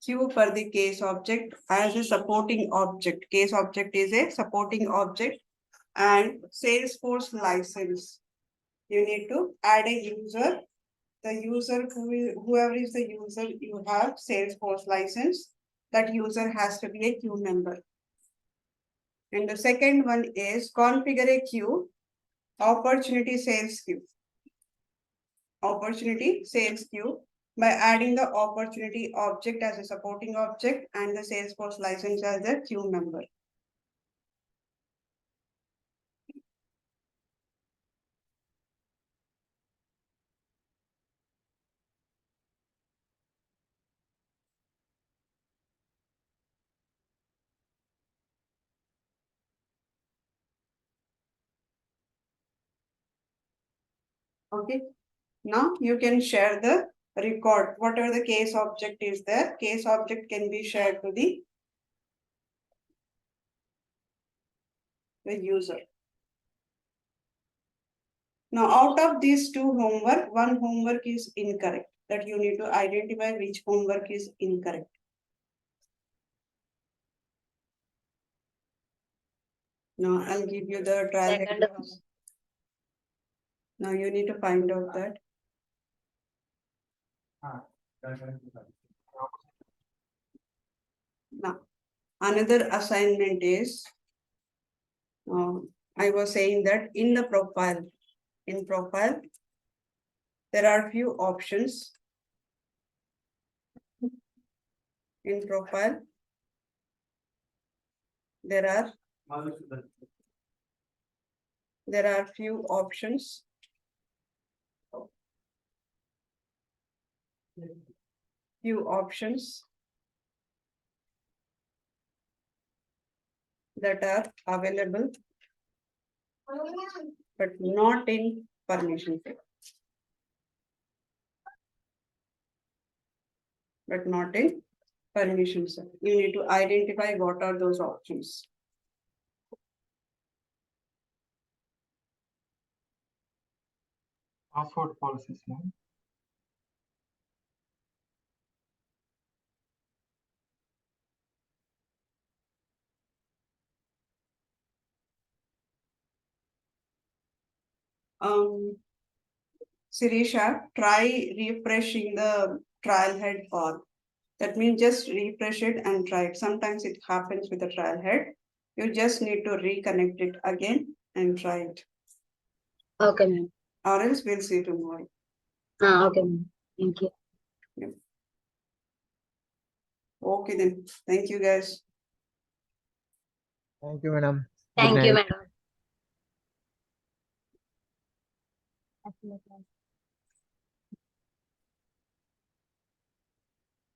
queue for the case object as a supporting object. Case object is a supporting object and Salesforce license. You need to add a user. The user whoever is the user you have Salesforce license, that user has to be a queue member. And the second one is configure a queue, opportunity sales queue. Opportunity sales queue by adding the opportunity object as a supporting object and the Salesforce license as a queue member. Okay, now you can share the record. Whatever the case object is there, case object can be shared to the user. Now, out of these two homework, one homework is incorrect. That you need to identify which homework is incorrect. Now, I'll give you the trial. Second. Now, you need to find out that. Now, another assignment is, I was saying that in the profile, there are few options. In profile, there are few options. Few options that are available, but not in permission set. But not in permission set. You need to identify what are those options. Password policies, ma'am. Sirisha, try refreshing the trial head all. That means just refresh it and try it. Sometimes it happens with the trial head. You just need to reconnect it again and try it. Okay, ma'am. Or else we'll see tomorrow. Okay, ma'am. Thank you. Okay then. Thank you guys. Thank you, madam. Good Thank you, night. madam.